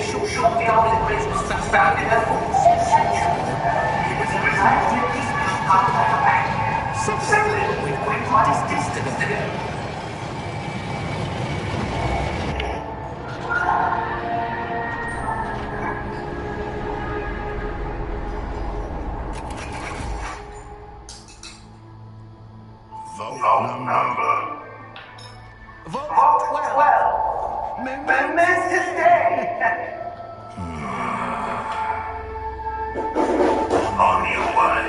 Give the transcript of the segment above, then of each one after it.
shortly after the place was founded in the 14th century. It resides in the deepest part of the bank. Settling with quite a distance to go. Vault number. Vault 12. Momentous day. On your way.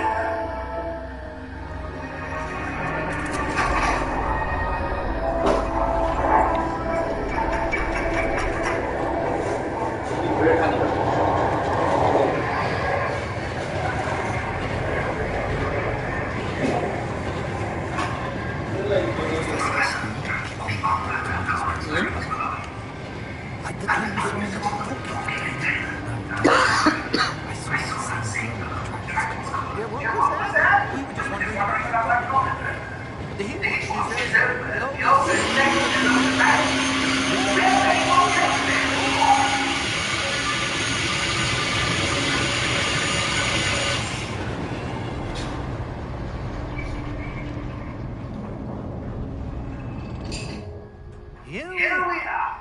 Here we are.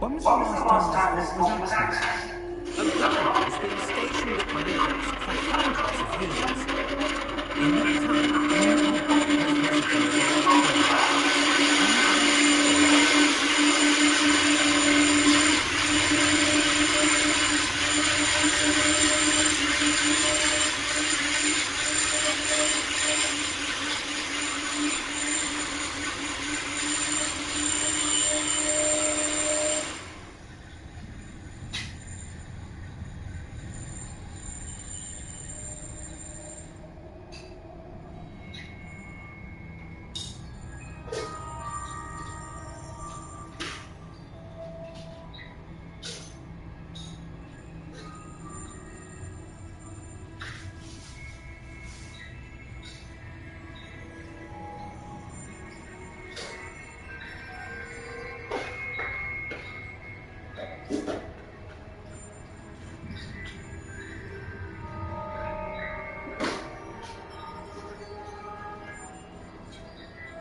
When was the last time this vault was accessed? A guard has been stationed at my desk for hundreds of years.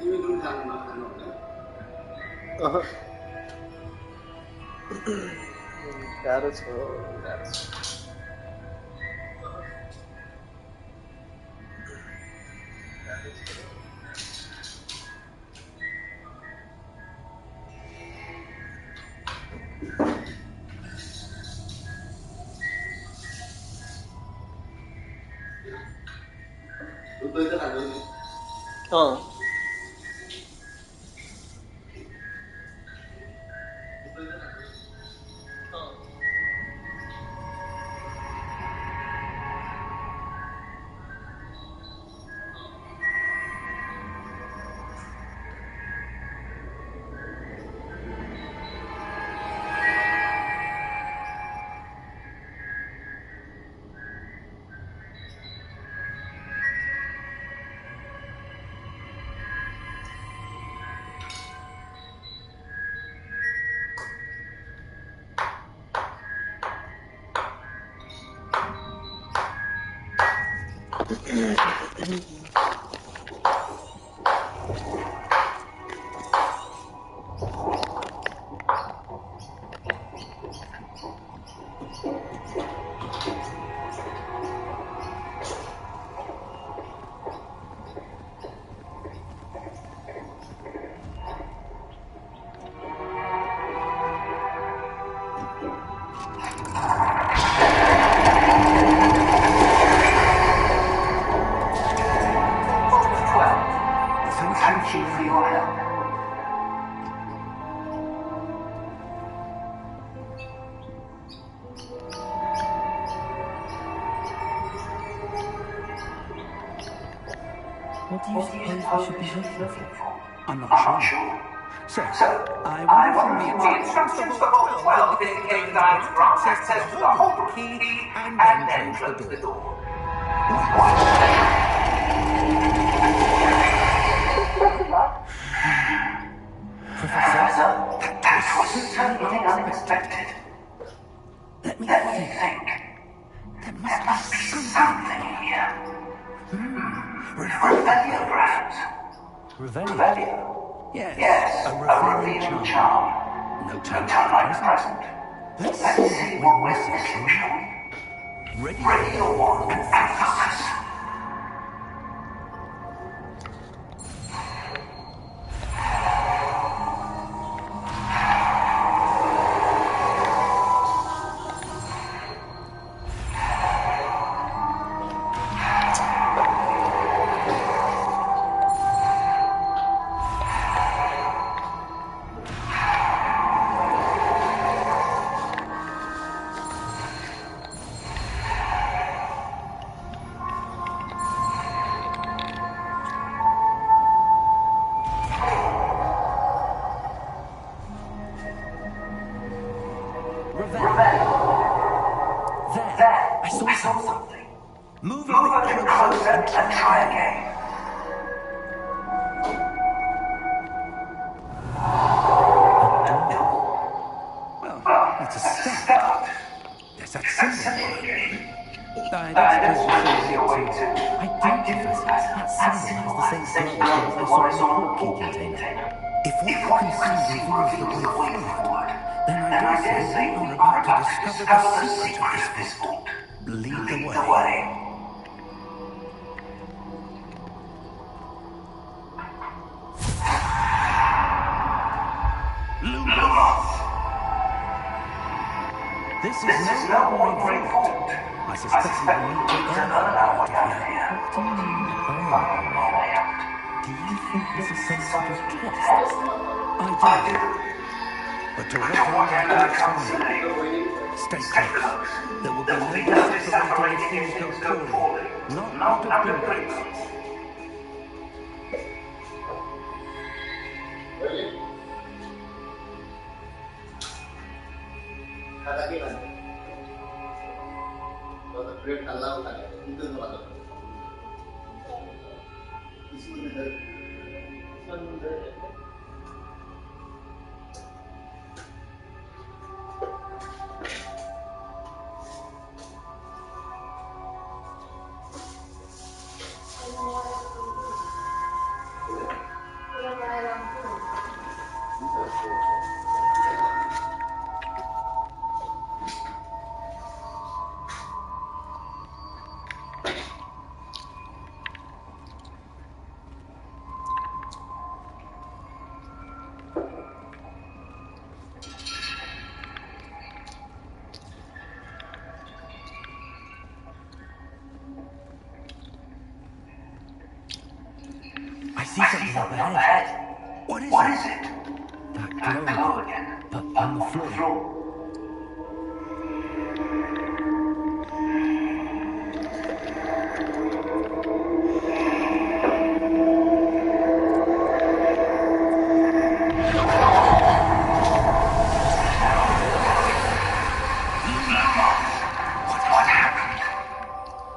In that time, That's Thank you for your help. What do you suppose we should be looking for? I'm not sure. So, I wonder if the instructions for Vault 12 indicate that I was grant access to the Hogwarts key and then close the door. Revelio, perhaps. Revelio? Yes, a revealing charm. No No time time like like the the present. present. Let's see what we're missing, shall we? Ready your wand and focus. There, I saw something. Move Move a bit closer and try again. Well, it's a start. There's that symbol. I don't suppose you're way to... I do, Professor. That symbol has the same glow as the one I saw in the port key container. If what you can see reveals the way forward, then I dare say we are about to discover the secret of this vault. Lead the way. This is no ordinary vault. I suspect we will need to earn our way out of here. What do you mean, earn our way out? Do you think this is some sort of test? I do. But to what end I can't say. Stay close. There will be no separating if things go poorly. Not what it brings. Katakilan. Kalau trade kalau tadi itu apa? Isu negara. I see something up ahead. What is it? That glow again, but on the floor.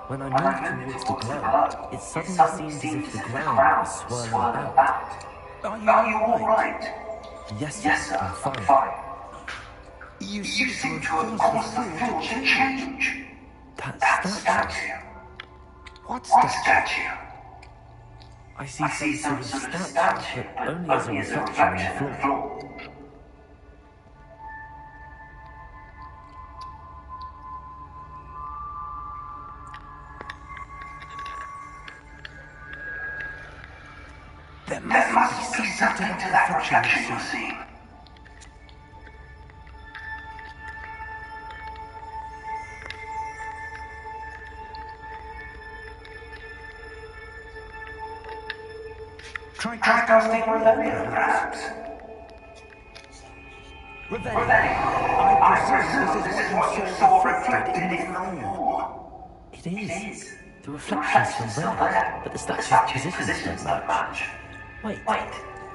When I moved towards the glow, it suddenly seemed as if the ground was swirling about. Are you all right? Yes, Yes, sir. I'm fine. Fine. You You seem to have caused the field to change. That That statue. statue. What What statue? statue? I see I see some some sort of sort of statue, statue, but only as a reflection on the floor. There Must be something to that reflection you're seeing. Try Try casting Revelio, perhaps. Revelio. I presume this is what you saw reflected in the wall. It is. The reflection's still there, but the statue's positions don't match. Wait.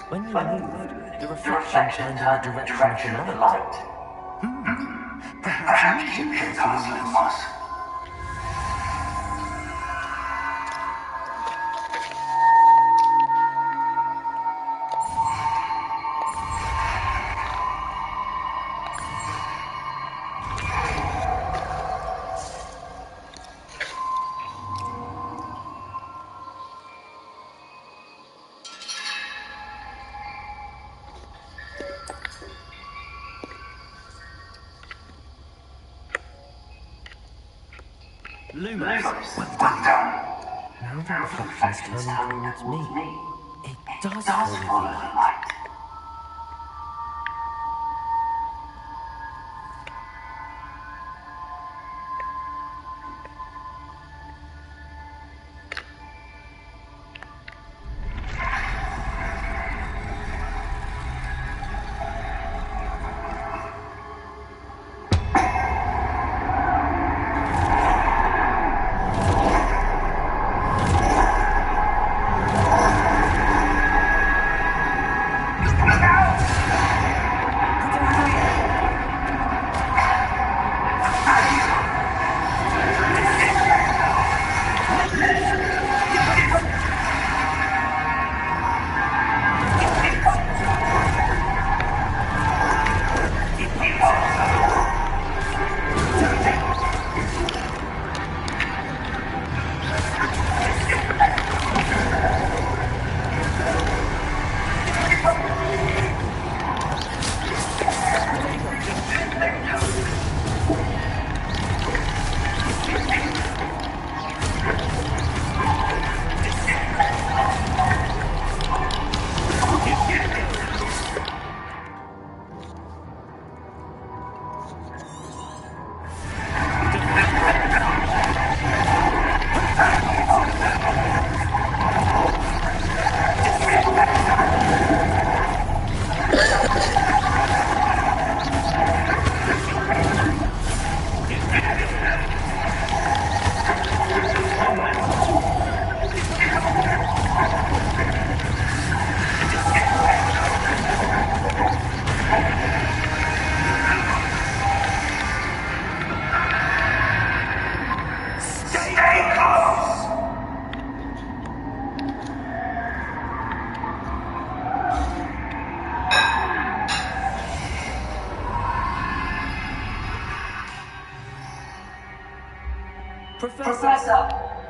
When you moved, the reflection turned in the direction of the light. Perhaps you can cast Lumos. Lumos, well done. Now the reflection is turning towards me. It does follow the light.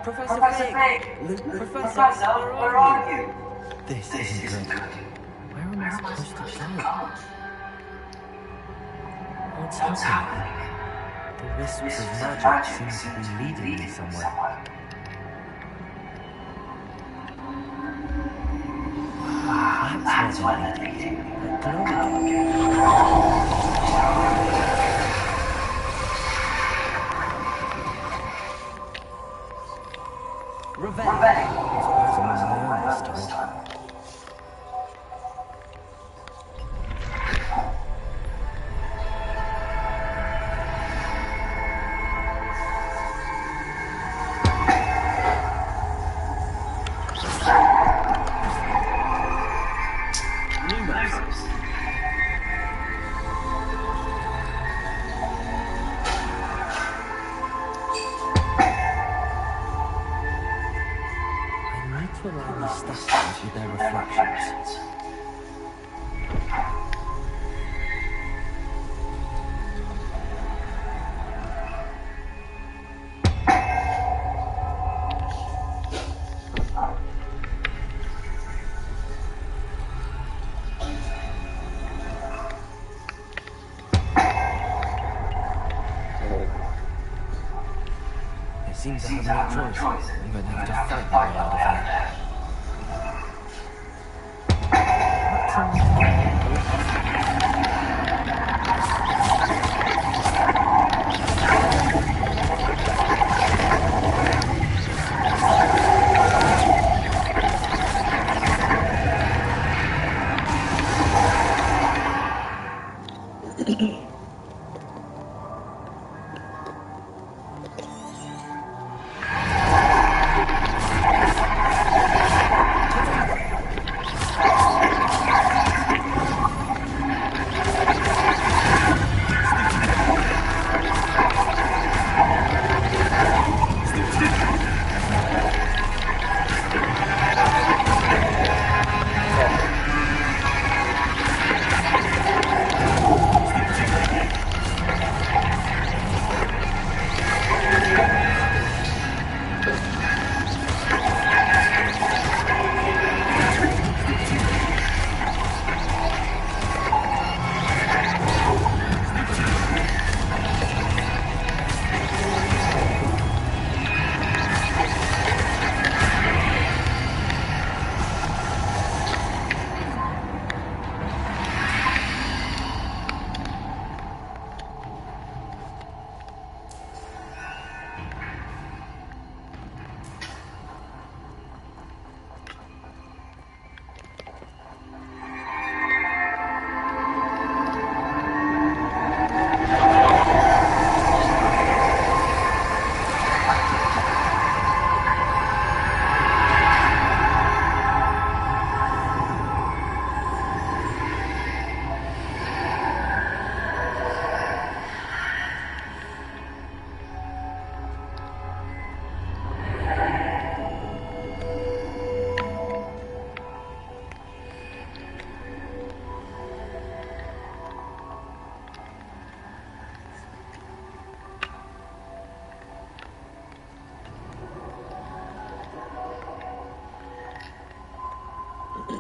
Professor Fig! Professor, where are you? This isn't good. Where am I supposed to go? What's happening? The wisps of magic seem to be leading me somewhere. That's where they're leading. That glow. Revenge. I suppose I'm on my own this time. To align these statues with their reflections. It seems I have no choice. I'm going to have to fight my way out of here.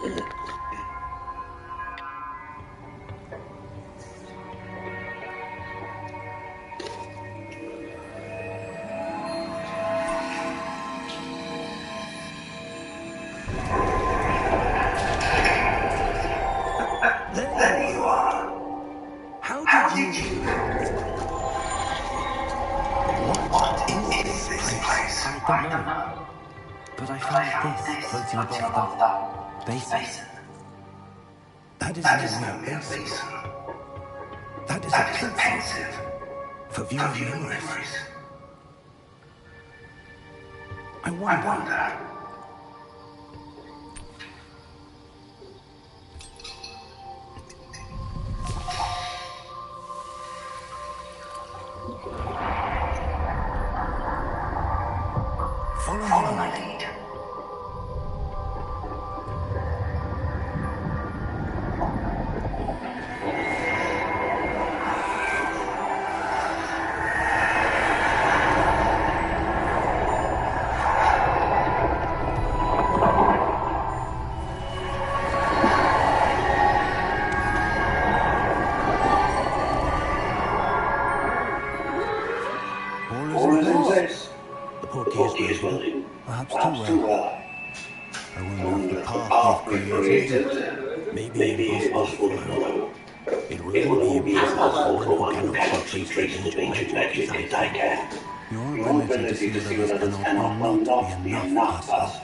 There you are. How did you... What is this place? I don't know. But I found this floating above that basin. That is no real basin. That is a pensive for viewing memories. I wonder. Follow my lead. All is in place. The portkey is building. Perhaps too well. I wonder if the path they've created may be impossible to follow. It will be impossible for one who cannot see traces of ancient magic as I can. Your ability to see what others cannot will not be enough, us.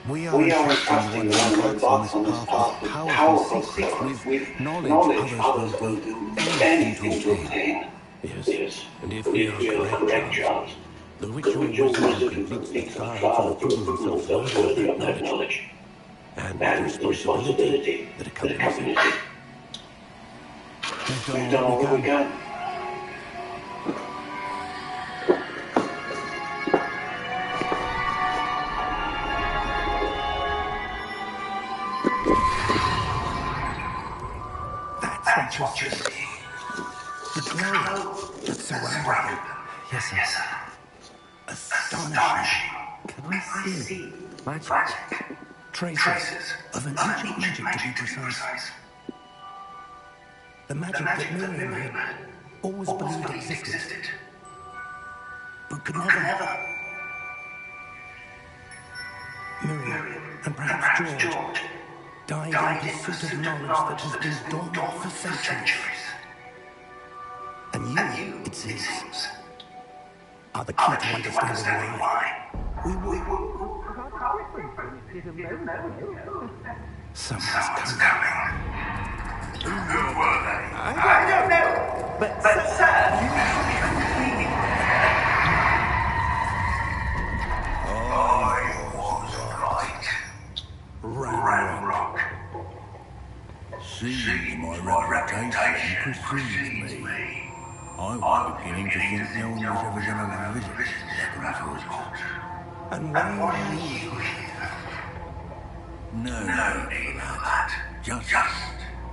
We are entrusting one who embarks on this path with powerful secrets, with knowledge others will do anything to obtain. Yes, and if we are correct, Charles, the ritual wisdom completes the trial to prove themselves worthy of that knowledge, and the responsibility that accompanies it. We've done all we can. That's what you're seeing. The glow that surrounded them. Yes, sir. Astonishing. Can I see magic? Traces of an ancient magic, to be precise. The magic that Miriam had always believed existed, but could never. Miriam, and perhaps George, died in pursuit of knowledge that has been dormant for centuries. And you, it seems, are the key to understanding why. Someone's coming. Who were they? I don't know. But sir, I was right. Ranrock. Seems my reputation precedes me. I was beginning to think no one was ever going to visit Hogwarts. And why are you here? No need for that. Just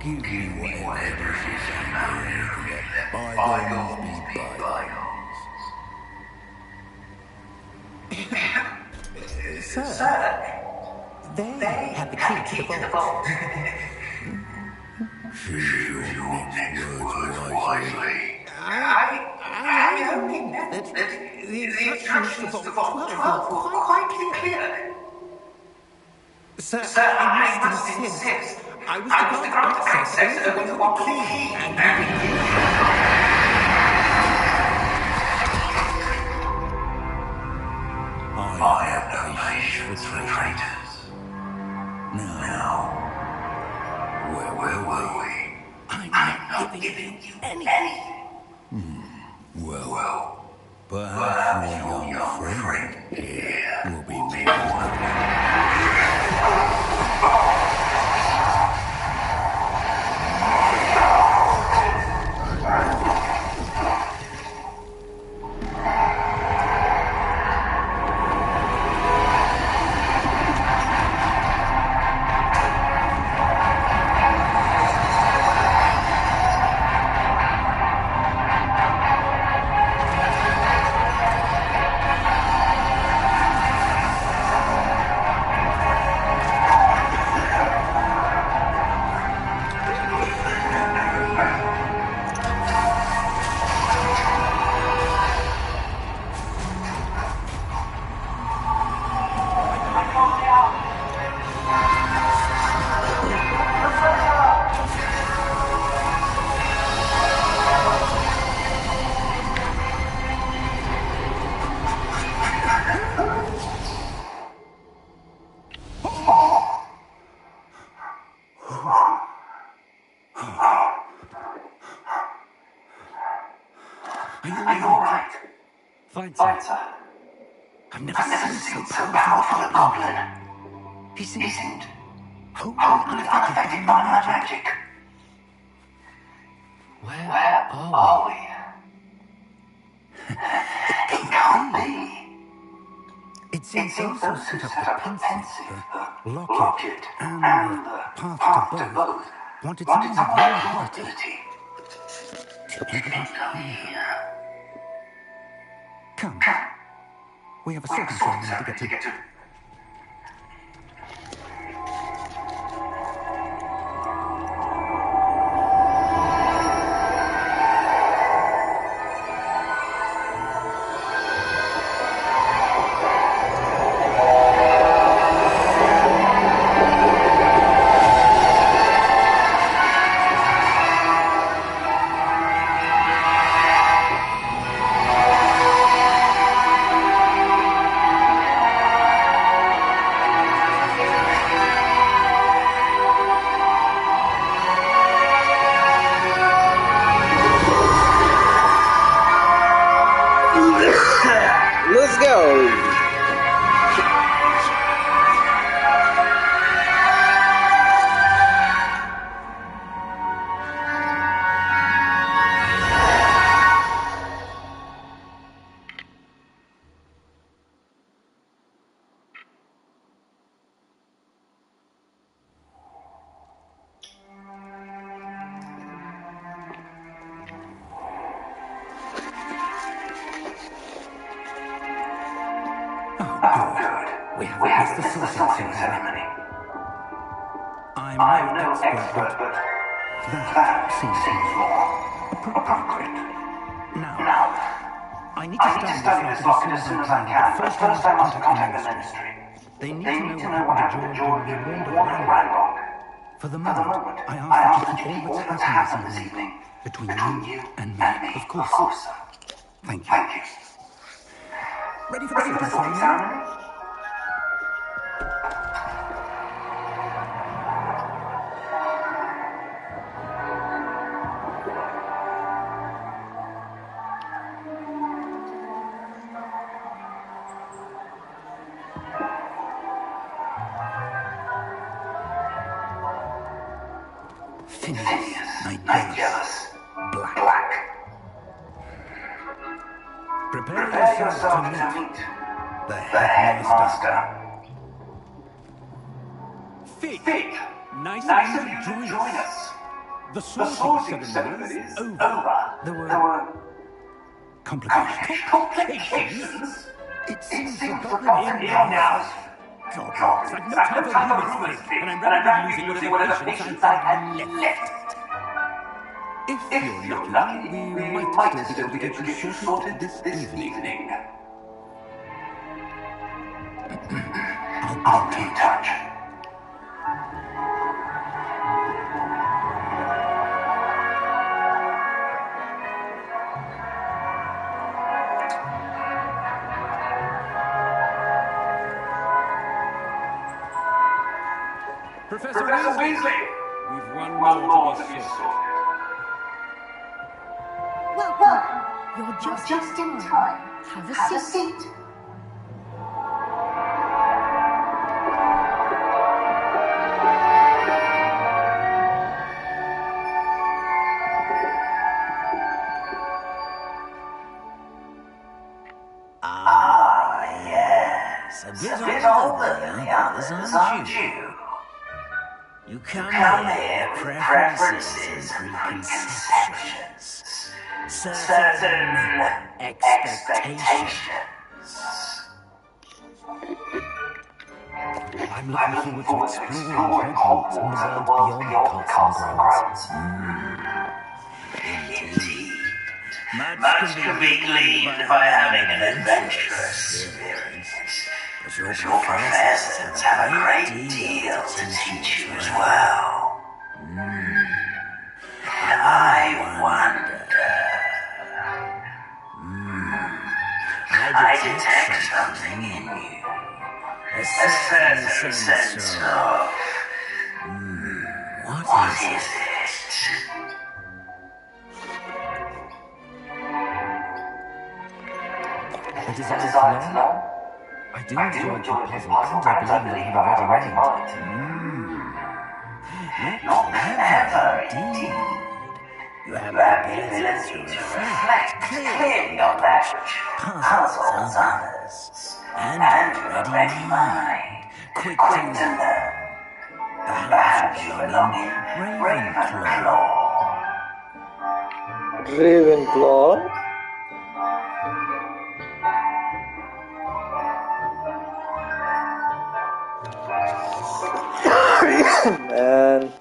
give me whatever it is I'm here. Let bygones be bygones. Sir, they have the key to the vault. Choose your next words wisely. I only meant that the instructions to Vault 12 were quite clear. Sir, I must insist. I was to grant access only to one with the key, and I have no patience for traitors. Now, where were we? I'm not giving you anything. Well, perhaps your young friend here will be more. Are you Are you all all right? right? Fine, Fine, sir. sir. I've never I've never seen seen so so powerful powerful a a goblin. goblin. He He seemed seemed wholly wholly unaffected by unaffected my by my magic. magic. Where Where are we? we? It can't be. It It seems seems those who those who set up set the up the pensive, pensive, the the locket, locket, and and the the path path to to both both wanted wanted someone some with your your ability ability to to enter enter here. here. Come, Come, we have a we have a sorting sorting ceremony to ceremony get to to. get to. Let's go. Oh, good. We We haven't have missed the missed the sorting sorting ceremony. ceremony. I'm I'm no no expert, expert, but but that seems seems more more appropriate. appropriate. Now, Now, I need to I need to study this study locket this as locket soon as as soon I as I can, but can, but first I first must I must contact the contact the ministry. ministry. They need They to need know to what know happened what to happened to George George during the during Wand the of Wand of Ranrock. Ranrock. For the For the moment, moment, I I ask ask that that you you keep keep all all that's that's happened happened this this evening evening between between you you and me, and me. of Of course. course, sir. Thank you. Thank you. Ready for the Ready for the sorting sorting ceremony? ceremony? Phineas, Nigellus, Black. Black. Prepare Prepare yourself yourself to to meet meet the the headmaster. headmaster. Fig, Fig, nice of nice you of to you join to join us. us. The The sorting sorting ceremony ceremony is is over. over. There There were were complications. complications. It It seems the seems the goblin goblin in in the the house. house. Goblins. I've no time for rumors, Fig, and I'm and I'm rapidly rapidly losing losing whatever whatever patience I patience I had had left. left. If If you're you're lucky, lucky, we we might might still be able to get you sorted this evening. I'll be in touch. Professor Professor Weasley, Weasley, we've one one more more to to be be sorted. sorted. Welcome. You're Just just in in time. time. Have a Have a seat. seat. Ah, yes. A bit A bit older than the others, aren't you? You come here with preferences and preconceptions. Certain expectations. I'm looking forward to exploring Hogwarts and the world beyond the castle grounds. Indeed. Much can be gleaned by having an adventurous experience. But your professors have a great deal to teach you as well. I wonder. I detect something in you. A certain sense of. What is it? A desire to learn? I do enjoy a good puzzle, and I believe I have a ready mind. You're clever indeed. You have the ability to reflect clearly on that which puzzles others, and a ready mind, quick to learn. Perhaps you belong in Ravenclaw. Ravenclaw? Man.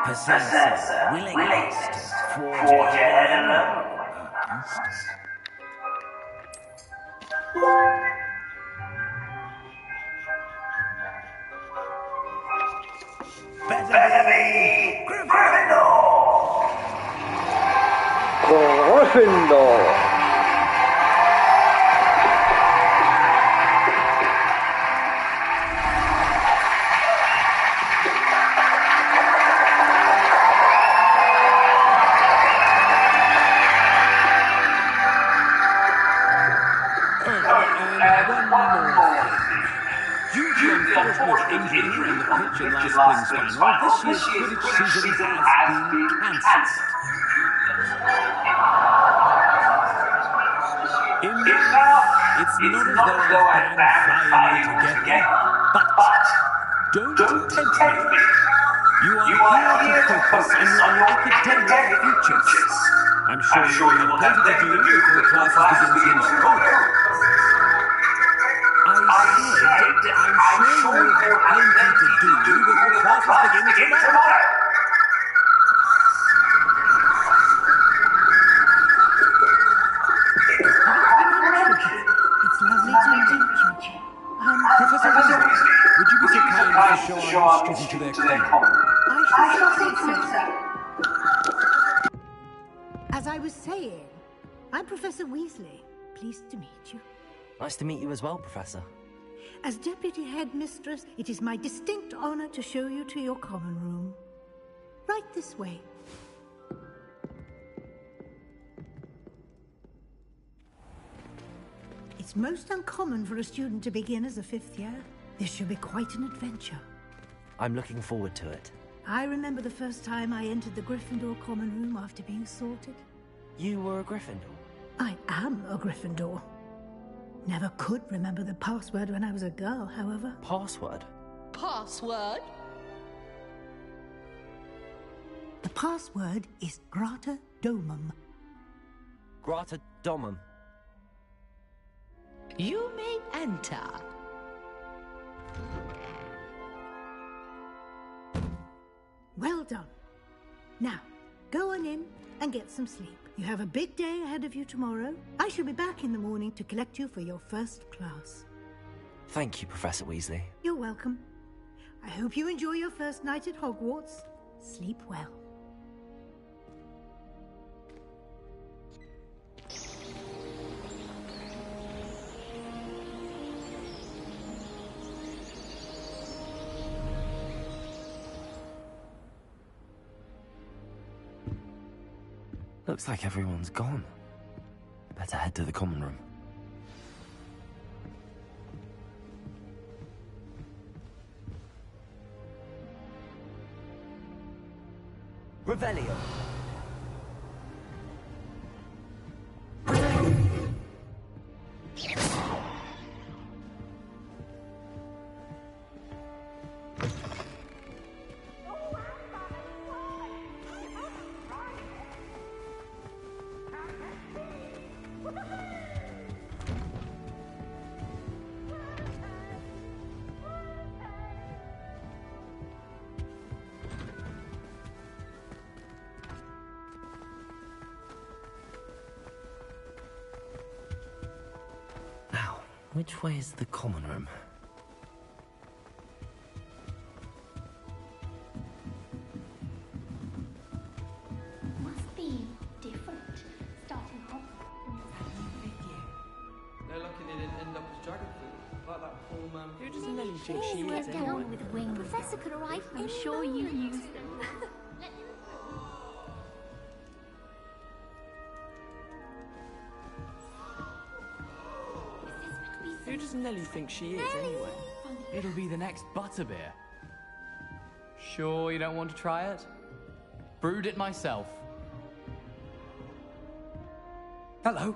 Possessor, willingest, forge ahead alone. Better be Gryffindor! Gryffindor! Due to unfortunate injury in the pitch in last spring's final, this year's Quidditch season has been cancelled. It's not as though I've banned flying altogether, but don't tempt me. You are here to focus on your academic futures. I'm sure you have plenty to do before classes begin tomorrow. I'm sure you have plenty to do before classes begin tomorrow. It's lovely to meet you. Professor Weasley, would you be so kind as to show our student to their common? I shall think so, sir. As I was saying, I'm Professor Weasley. Pleased to meet you. Nice to meet you as well, Professor. As Deputy Headmistress, it is my distinct honor to show you to your common room. Right this way. It's most uncommon for a student to begin as a fifth year. This should be quite an adventure. I'm looking forward to it. I remember the first time I entered the Gryffindor common room after being sorted. You were a Gryffindor? I am a Gryffindor. Never could remember the password when I was a girl, however. Password? Password? The password is Grata Domum. Grata Domum. You may enter. Well done. Now, go on in and get some sleep. You have a big day ahead of you tomorrow. I shall be back in the morning to collect you for your first class. Thank you, Professor Weasley. You're welcome. I hope you enjoy your first night at Hogwarts. Sleep well. Looks like everyone's gone. Better head to the common room. Revelio. Which way is the common room? think she is anyway? Down with wings. Professor could arrive. I'm sure you use them. Who does Nellie think she is anyway? It'll be the next butterbeer. Sure you don't want to try it? Brewed it myself. Hello,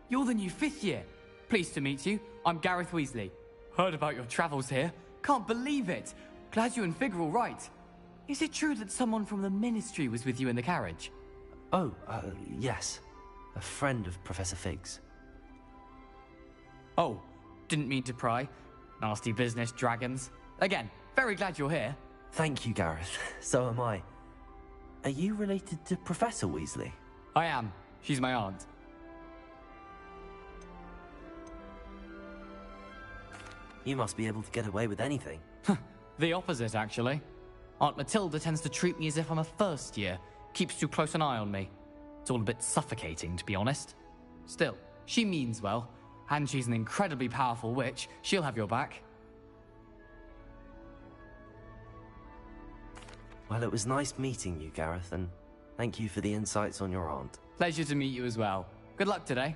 you're the new 5th year. Pleased to meet you. I'm Gareth Weasley. Heard about your travels here. Can't believe it. Glad you and Fig are all right. Is it true that someone from the Ministry was with you in the carriage? Oh, yes. A friend of Professor Fig's. Oh, didn't mean to pry. Nasty business, dragons. Again, very glad you're here. Thank you, Gareth. So am I. Are you related to Professor Weasley? I am. She's my aunt. You must be able to get away with anything. The opposite, actually. Aunt Matilda tends to treat me as if I'm a first year. Keeps too close an eye on me. It's all a bit suffocating, to be honest. Still, she means well. And she's an incredibly powerful witch. She'll have your back. Well, it was nice meeting you, Gareth, and thank you for the insights on your aunt. Pleasure to meet you as well. Good luck today.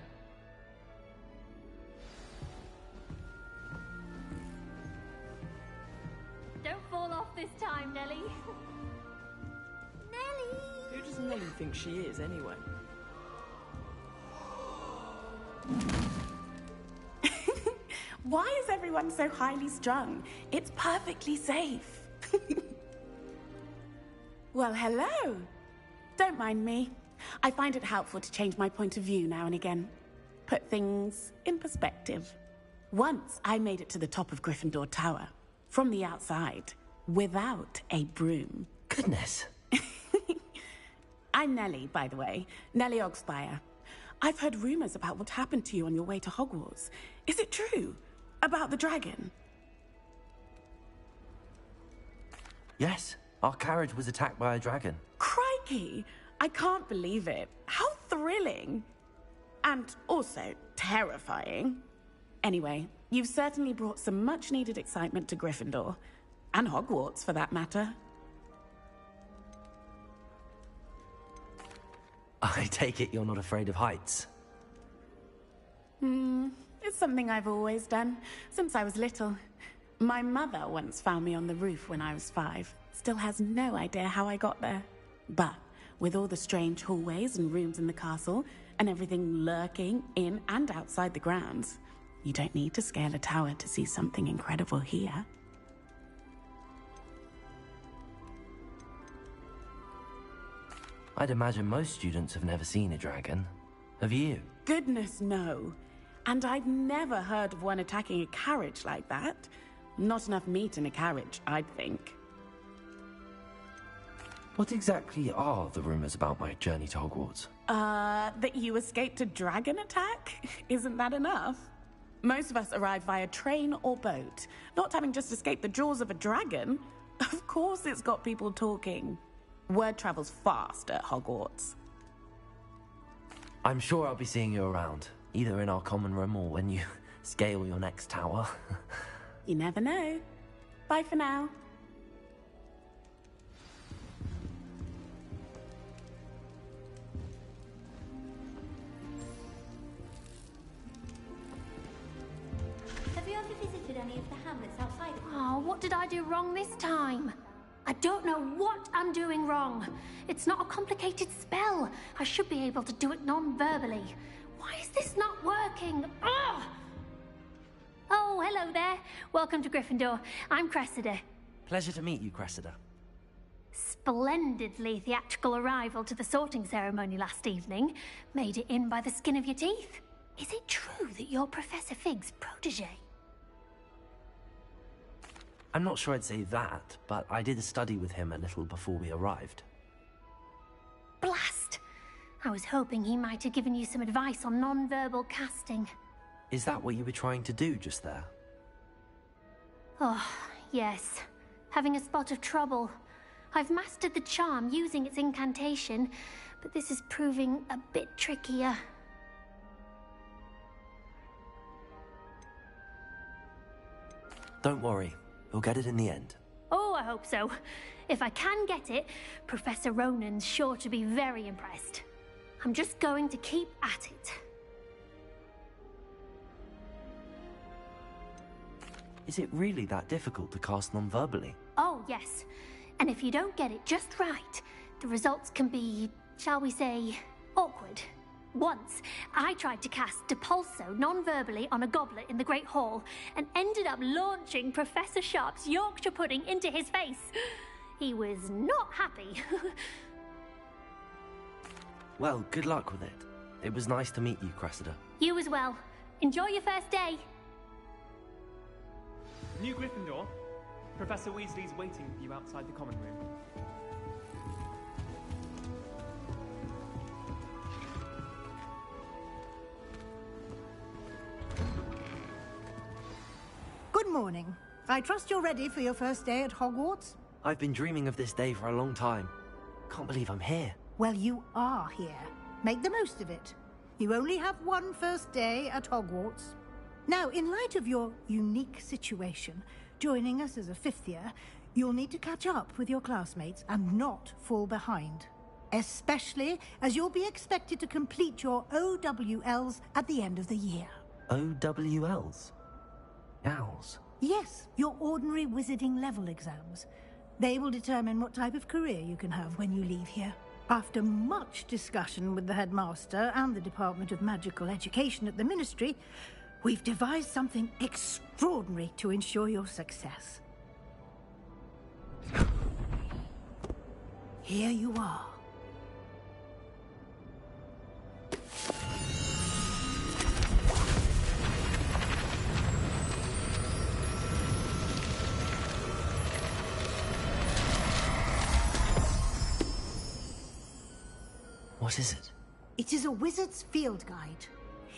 Don't fall off this time, Nellie. Nellie! Who does Nellie think she is anyway? Why is everyone so highly strung? It's perfectly safe. Well, hello. Don't mind me. I find it helpful to change my point of view now and again. Put things in perspective. Once I made it to the top of Gryffindor Tower, from the outside, without a broom. Goodness. I'm Nellie, by the way. Nellie Ogspire. I've heard rumors about what happened to you on your way to Hogwarts. Is it true? About the dragon? Yes, our carriage was attacked by a dragon. Crikey! I can't believe it. How thrilling! And also terrifying. Anyway, you've certainly brought some much-needed excitement to Gryffindor. And Hogwarts, for that matter. I take it you're not afraid of heights. It's something I've always done, since I was little. My mother once found me on the roof when I was 5. Still has no idea how I got there. But with all the strange hallways and rooms in the castle, and everything lurking in and outside the grounds, you don't need to scale a tower to see something incredible here. I'd imagine most students have never seen a dragon. Have you? Goodness, no. And I'd never heard of one attacking a carriage like that. Not enough meat in a carriage, I'd think. What exactly are the rumors about my journey to Hogwarts? That you escaped a dragon attack? Isn't that enough? Most of us arrive via train or boat, not having just escaped the jaws of a dragon. Of course it's got people talking. Word travels fast at Hogwarts. I'm sure I'll be seeing you around, either in our common room or when you scale your next tower. You never know. Bye for now. Have you ever visited any of the hamlets outside of... Oh, what did I do wrong this time? I don't know what I'm doing wrong. It's not a complicated spell. I should be able to do it non-verbally. Why is this not working? Ugh! Oh, hello there. Welcome to Gryffindor. I'm Cressida. Pleasure to meet you, Cressida. Splendidly theatrical arrival to the sorting ceremony last evening. Made it in by the skin of your teeth. Is it true that you're Professor Fig's protege? I'm not sure I'd say that, but I did study with him a little before we arrived. Blast! I was hoping he might have given you some advice on non-verbal casting. Is that what you were trying to do just there? Oh, yes. Having a spot of trouble. I've mastered the charm using its incantation, but this is proving a bit trickier. Don't worry. We'll get it in the end. Oh, I hope so. If I can get it, Professor Ronan's sure to be very impressed. I'm just going to keep at it. Is it really that difficult to cast non-verbally? Oh, yes. And if you don't get it just right, the results can be, shall we say, awkward. Once, I tried to cast Depulso non-verbally on a goblet in the Great Hall and ended up launching Professor Sharp's Yorkshire pudding into his face. He was not happy. Well, good luck with it. It was nice to meet you, Cressida. You as well. Enjoy your first day. New Gryffindor. Professor Weasley's waiting for you outside the common room. Good morning. I trust you're ready for your first day at Hogwarts? I've been dreaming of this day for a long time. Can't believe I'm here. Well, you are here. Make the most of it. You only have one first day at Hogwarts. Now, in light of your unique situation, joining us as a fifth year, you'll need to catch up with your classmates and not fall behind. Especially as you'll be expected to complete your OWLs at the end of the year. OWLs? Owls? Yes, your ordinary wizarding level exams. They will determine what type of career you can have when you leave here. After much discussion with the headmaster and the Department of Magical Education at the Ministry, we've devised something extraordinary to ensure your success. Here you are. What is it? It is a wizard's field guide.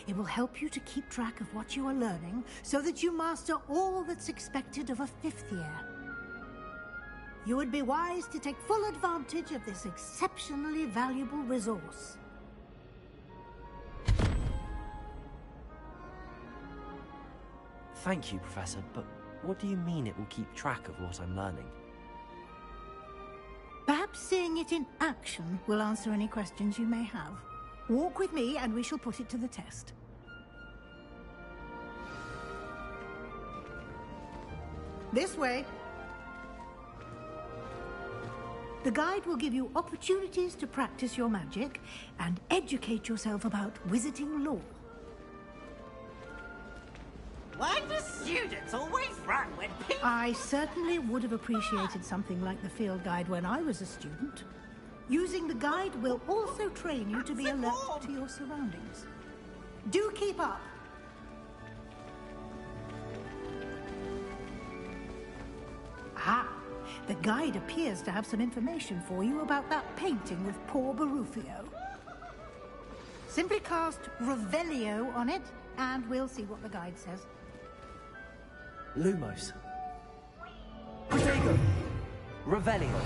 It will help you to keep track of what you are learning so that you master all that's expected of a fifth year. You would be wise to take full advantage of this exceptionally valuable resource. Thank you, Professor, but what do you mean it will keep track of what I'm learning? Perhaps seeing it in action will answer any questions you may have. Walk with me and we shall put it to the test. This way. The guide will give you opportunities to practice your magic and educate yourself about wizarding lore. Why do students always run when people... I certainly would have appreciated something like the field guide when I was a student. Using the guide will also train you to be alert to your surroundings. Do keep up! Ah, the guide appears to have some information for you about that painting with poor Barufio. Simply cast Revelio on it, and we'll see what the guide says. Lumos. Protego. Revelio.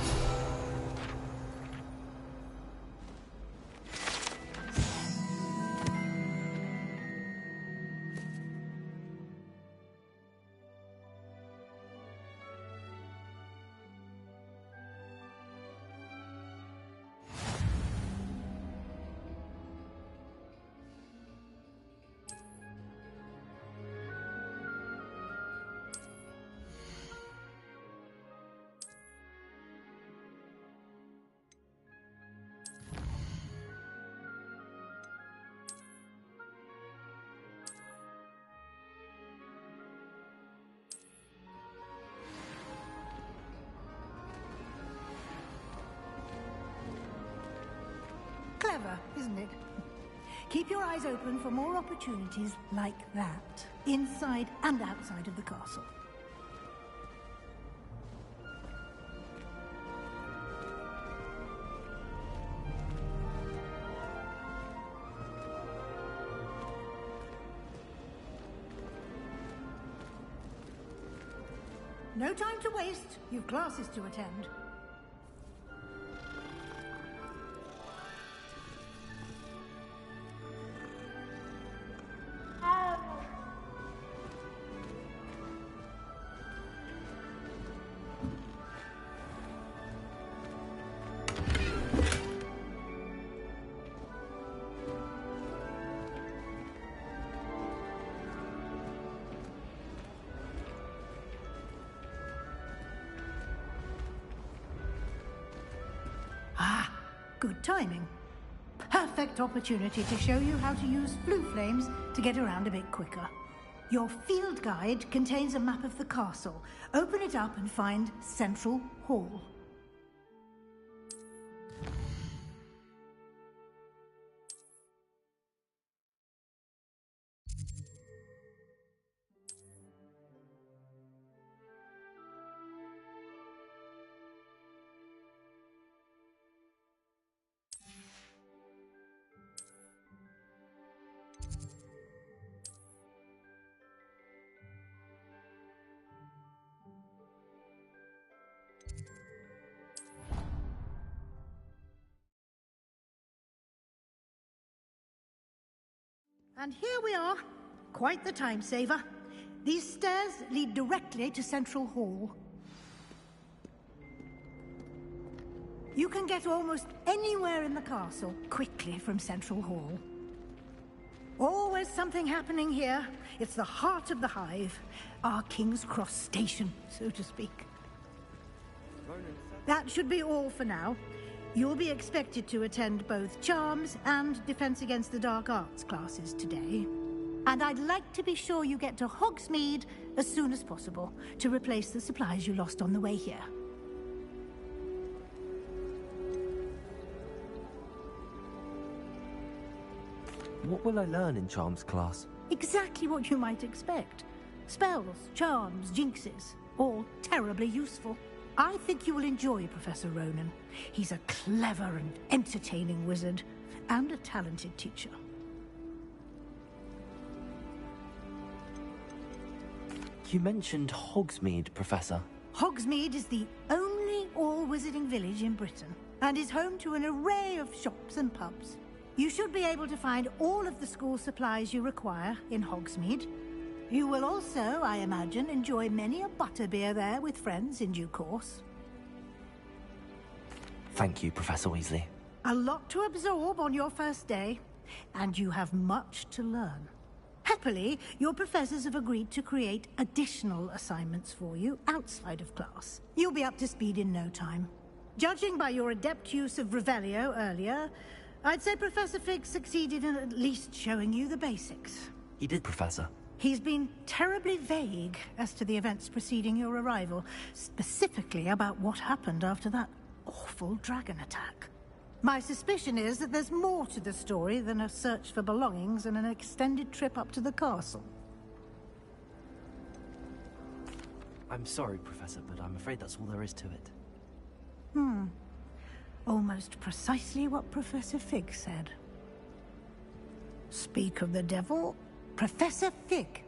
Clever, isn't it? Keep your eyes open for more opportunities like that, inside and outside of the castle. No time to waste. You've classes to attend. good timing. Perfect opportunity to show you how to use flue flames to get around a bit quicker. Your field guide contains a map of the castle. Open it up and find Central Hall. And here we are. Quite the time saver. These stairs lead directly to Central Hall. You can get almost anywhere in the castle quickly from Central Hall. Always something happening here. It's the heart of the Hive. Our King's Cross station, so to speak. That should be all for now. You'll be expected to attend both Charms and Defense Against the Dark Arts classes today. And I'd like to be sure you get to Hogsmeade as soon as possible to replace the supplies you lost on the way here. What will I learn in Charms class? Exactly what you might expect. Spells, charms, jinxes, all terribly useful. I think you will enjoy Professor Ronan. He's a clever and entertaining wizard, and a talented teacher. You mentioned Hogsmeade, Professor. Hogsmeade is the only all-wizarding village in Britain, and is home to an array of shops and pubs. You should be able to find all of the school supplies you require in Hogsmeade. You will also, I imagine, enjoy many a butterbeer there with friends in due course. Thank you, Professor Weasley. A lot to absorb on your first day, and you have much to learn. Happily, your professors have agreed to create additional assignments for you outside of class. You'll be up to speed in no time. Judging by your adept use of Revelio earlier, I'd say Professor Fig succeeded in at least showing you the basics. He did, Professor. He's been terribly vague as to the events preceding your arrival, specifically about what happened after that awful dragon attack. My suspicion is that there's more to the story than a search for belongings and an extended trip up to the castle. I'm sorry, Professor, but I'm afraid that's all there is to it. Almost precisely what Professor Fig said. Speak of the devil, Professor Fig.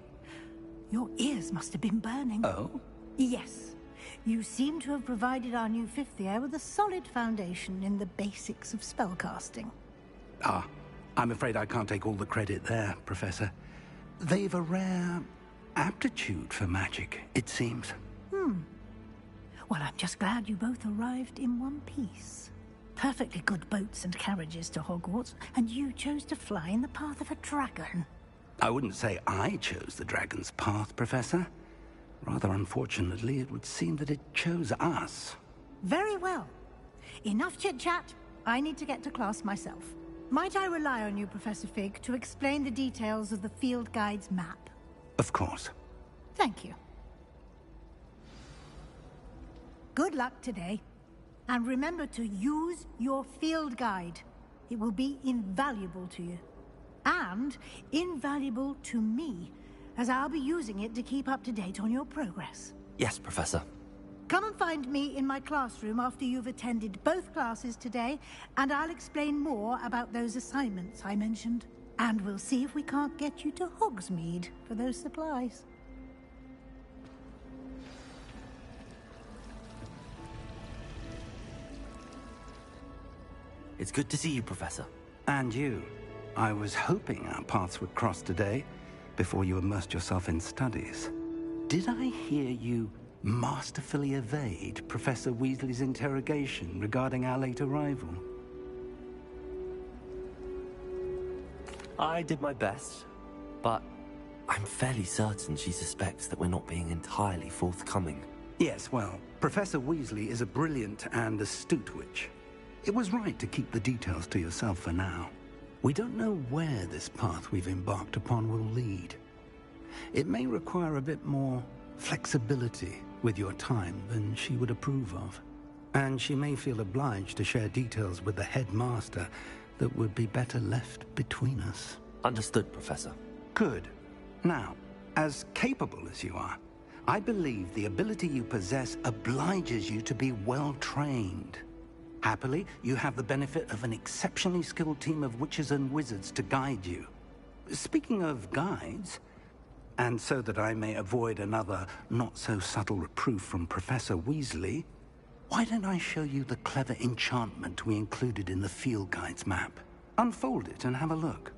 Your ears must have been burning. Oh? Yes. You seem to have provided our new fifth year with a solid foundation in the basics of spellcasting. Ah, I'm afraid I can't take all the credit there, Professor. They've a rare aptitude for magic, it seems. Well, I'm just glad you both arrived in one piece. Perfectly good boats and carriages to Hogwarts, and you chose to fly in the path of a dragon. I wouldn't say I chose the dragon's path, Professor. Rather unfortunately, it would seem that it chose us. Very well. Enough chit-chat. I need to get to class myself. Might I rely on you, Professor Fig, to explain the details of the field guide's map? Of course. Thank you. Good luck today. And remember to use your field guide. It will be invaluable to you. And invaluable to me, as I'll be using it to keep up to date on your progress. Yes, Professor. Come and find me in my classroom after you've attended both classes today, and I'll explain more about those assignments I mentioned. And we'll see if we can't get you to Hogsmeade for those supplies. It's good to see you, Professor. And you. I was hoping our paths would cross today, before you immersed yourself in studies. Did I hear you masterfully evade Professor Weasley's interrogation regarding our late arrival? I did my best, but I'm fairly certain she suspects that we're not being entirely forthcoming. Yes, well, Professor Weasley is a brilliant and astute witch. It was right to keep the details to yourself for now. We don't know where this path we've embarked upon will lead. It may require a bit more flexibility with your time than she would approve of. And she may feel obliged to share details with the headmaster that would be better left between us. Understood, Professor. Good. Now, as capable as you are, I believe the ability you possess obliges you to be well-trained. Happily, you have the benefit of an exceptionally skilled team of witches and wizards to guide you. Speaking of guides, and so that I may avoid another not-so-subtle reproof from Professor Weasley, why don't I show you the clever enchantment we included in the field guide's map? Unfold it and have a look.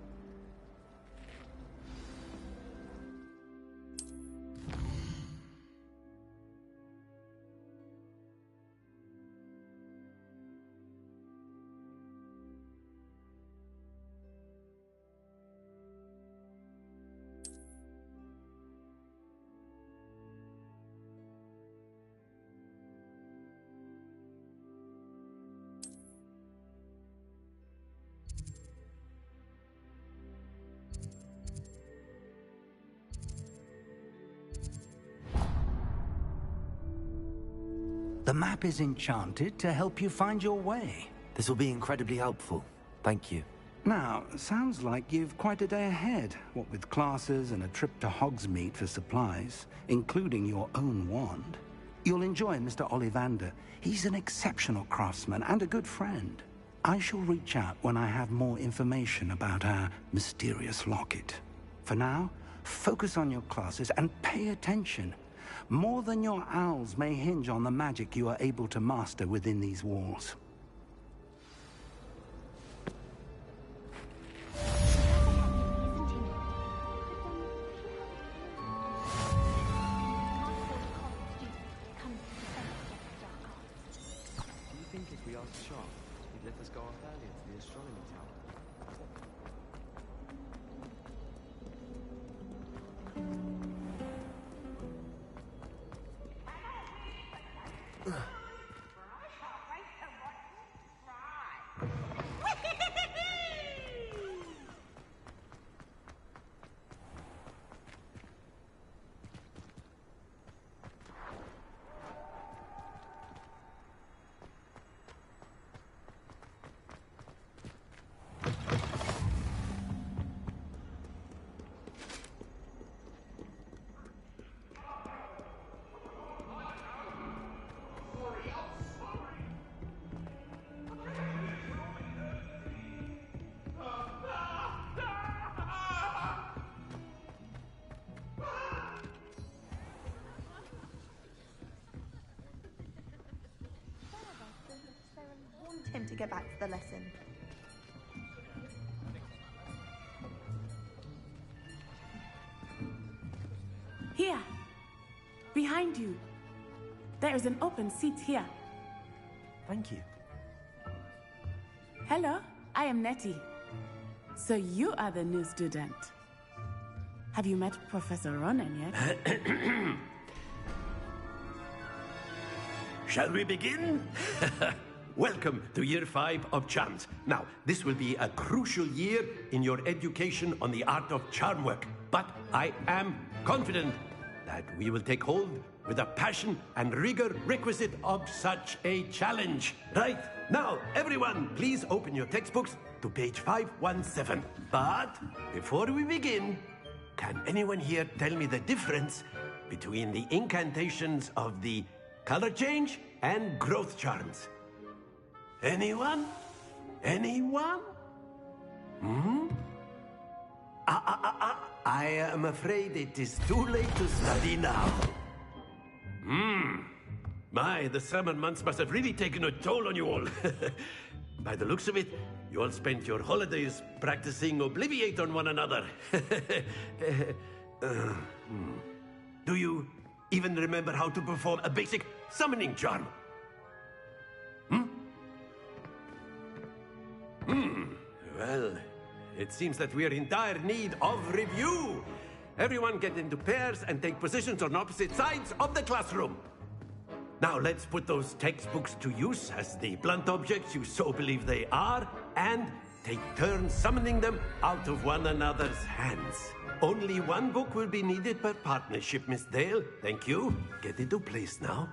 The map is enchanted to help you find your way. This will be incredibly helpful. Thank you. Now, sounds like you've quite a day ahead, what with classes and a trip to Hogsmeade for supplies, including your own wand. You'll enjoy Mr. Ollivander. He's an exceptional craftsman and a good friend. I shall reach out when I have more information about our mysterious locket. For now, focus on your classes and pay attention. More than your owls may hinge on the magic you are able to master within these walls. Do you think if we asked Sharp, he'd let us go off earlier to the astronomy tower? Him to get back to the lesson. Here! Behind you! There is an open seat here. Thank you. Hello, I am Nettie. So you are the new student. Have you met Professor Ronan yet? Shall we begin? Welcome to Year 5 of Charms. Now, this will be a crucial year in your education on the art of charm work. But I am confident that we will take hold with the passion and rigor requisite of such a challenge. Right, now, everyone, please open your textbooks to page 517. But before we begin, can anyone here tell me the difference between the incantations of the color change and growth charms? Anyone? Anyone? I am afraid it is too late to study now. My, the summer months must have really taken a toll on you all. By the looks of it, you all spent your holidays practicing Obliviate on one another. Do you even remember how to perform a basic summoning charm? Well, it seems that we are in dire need of review. Everyone get into pairs and take positions on opposite sides of the classroom. Now let's put those textbooks to use as the blunt objects you so believe they are, and take turns summoning them out of one another's hands. Only one book will be needed per partnership, Miss Dale. Thank you. Get into place now.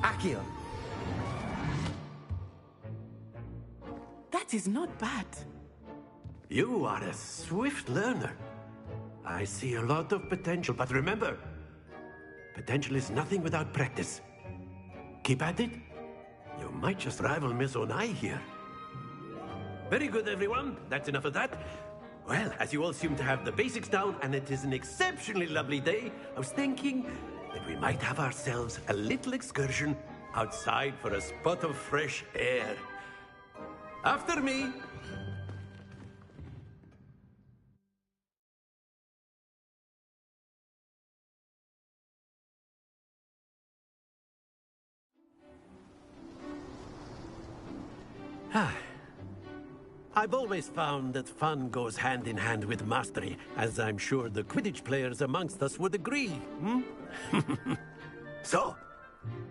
Akio. That is not bad. You are a swift learner. I see a lot of potential, but remember, potential is nothing without practice. Keep at it. You might just rival Miss Onai here. Very good, everyone. That's enough of that. Well, as you all seem to have the basics down, and it is an exceptionally lovely day, I was thinking that we might have ourselves a little excursion outside for a spot of fresh air. After me. I've always found that fun goes hand in hand with mastery, as I'm sure the Quidditch players amongst us would agree. So,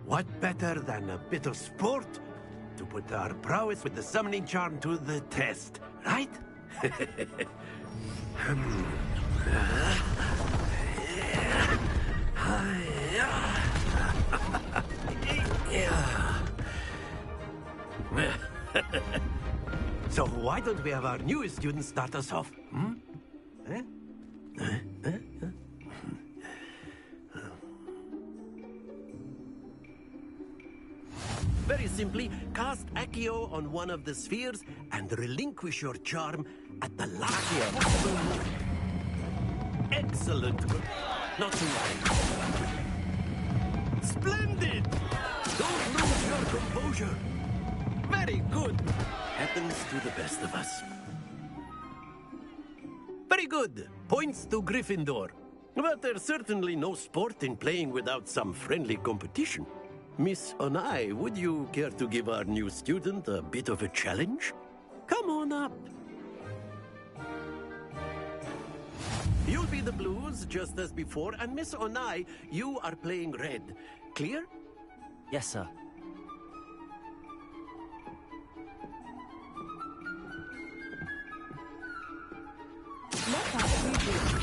what better than a bit of sport to put our prowess with the summoning charm to the test, right? So why don't we have our newest student start us off? Very simply, cast Accio on one of the spheres and relinquish your charm at the last possible moment. Excellent. Not to worry. Splendid! Don't lose your composure. Very good. Happens to the best of us. Very good. Points to Gryffindor. But there's certainly no sport in playing without some friendly competition. Miss Onai, would you care to give our new student a bit of a challenge? Come on up. You'll be the blues, just as before, and Miss Onai, you are playing red. Clear? Yes, sir. Let us begin.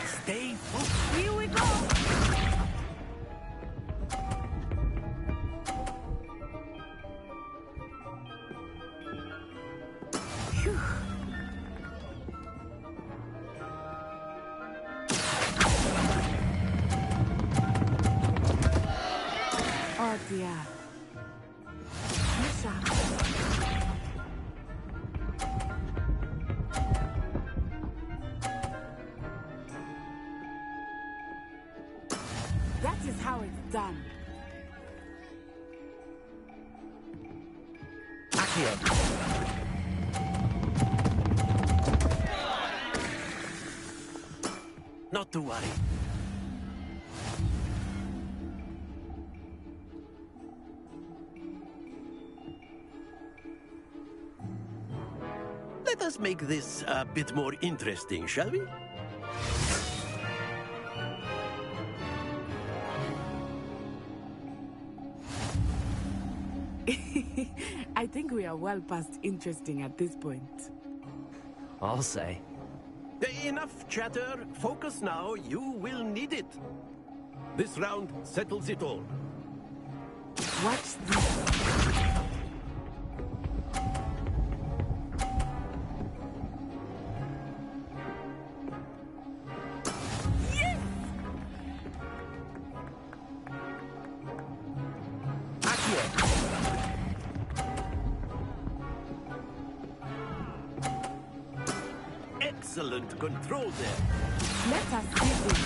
Stay focused. Here we go. Phew. Oh dear. Misha. That is how it's done. Not to worry. Let us make this a bit more interesting, shall we? I think we are well past interesting at this point. I'll say. Enough chatter. Focus now. You will need it. This round settles it all. Watch this. excellent control there. Let us see this.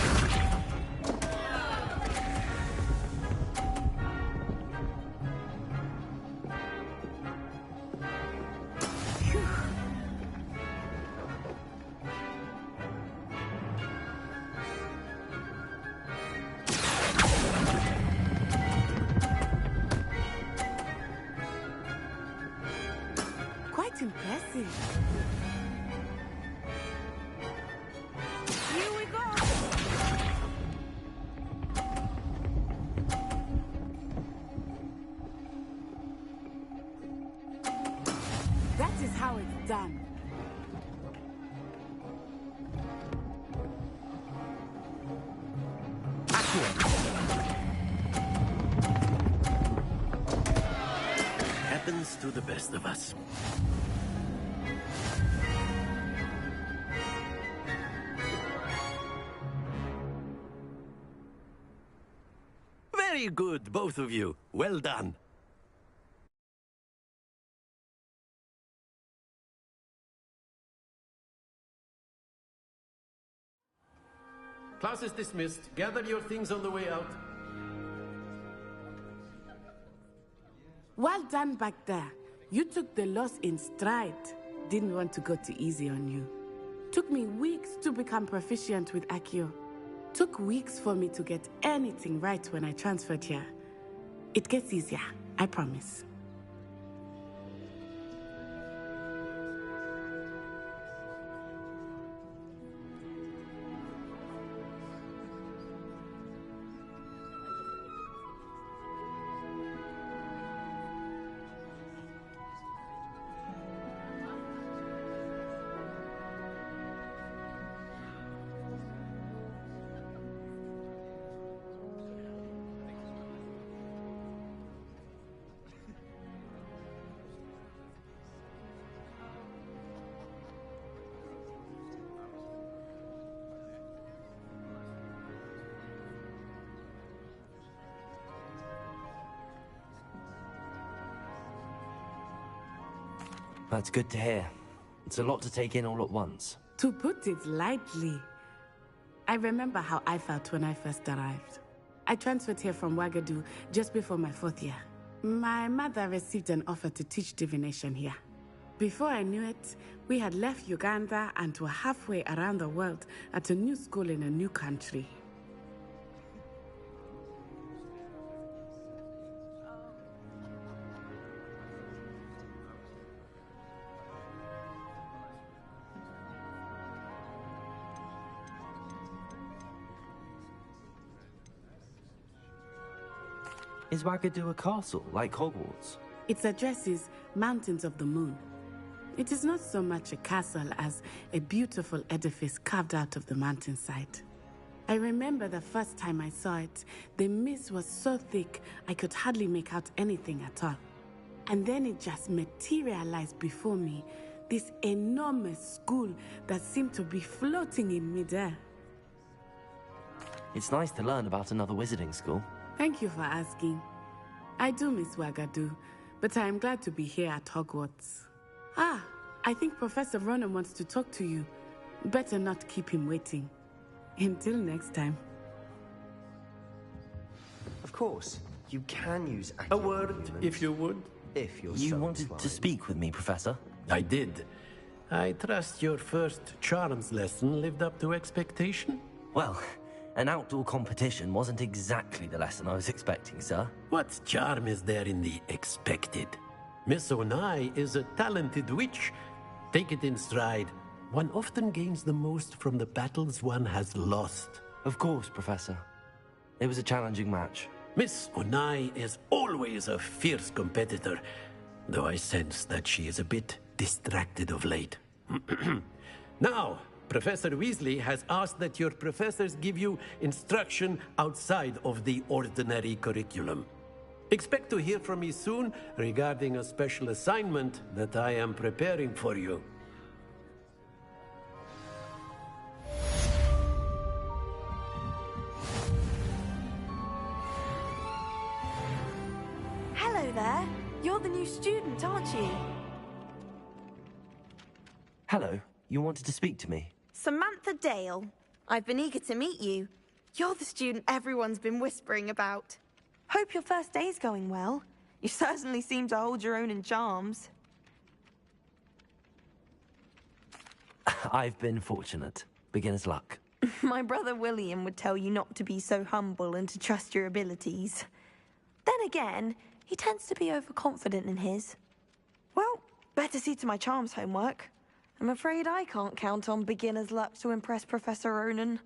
Quite impressive. Here we go. That is how it's done. Happens to the best of us. Very good, both of you. Well done. Class is dismissed. Gather your things on the way out. Well done back there. You took the loss in stride. Didn't want to go too easy on you. Took me weeks to become proficient with Accio. Took weeks for me to get anything right when I transferred here. It gets easier, I promise. That's good to hear. It's a lot to take in all at once. To put it lightly, I remember how I felt when I first arrived. I transferred here from Ouagadougou just before my 4th year. My mother received an offer to teach divination here. Before I knew it, we had left Uganda and were halfway around the world at a new school in a new country. Is Ouagadougou a castle, like Hogwarts? Its address is Mountains of the Moon. It is not so much a castle as a beautiful edifice carved out of the mountainside. I remember the first time I saw it, the mist was so thick I could hardly make out anything at all. And then it just materialized before me, this enormous school that seemed to be floating in midair. It's nice to learn about another wizarding school. Thank you for asking. I do miss Ouagadougou, but I am glad to be here at Hogwarts. Ah, I think Professor Ronan wants to talk to you. Better not keep him waiting. Until next time. Of course, you can use A word, if you would. If you're You so wanted inclined. to speak with me, Professor? I did. I trust your first charms lesson lived up to expectation? Well, an outdoor competition wasn't exactly the lesson I was expecting, sir. What charm is there in the expected? Miss Onai is a talented witch. Take it in stride. One often gains the most from the battles one has lost. Of course, Professor. It was a challenging match. Miss Onai is always a fierce competitor, though I sense that she is a bit distracted of late. Now, Professor Weasley has asked that your professors give you instruction outside of the ordinary curriculum. Expect to hear from me soon regarding a special assignment that I am preparing for you. Hello there. You're the new student, aren't you? Hello. You wanted to speak to me? Samantha Dale. I've been eager to meet you. You're the student everyone's been whispering about. Hope your first day's going well. You certainly seem to hold your own in charms. I've been fortunate. Beginner's luck. My brother William would tell you not to be so humble and to trust your abilities. Then again, he tends to be overconfident in his. Well, better see to my charms homework. I'm afraid I can't count on beginner's luck to impress Professor Ronan.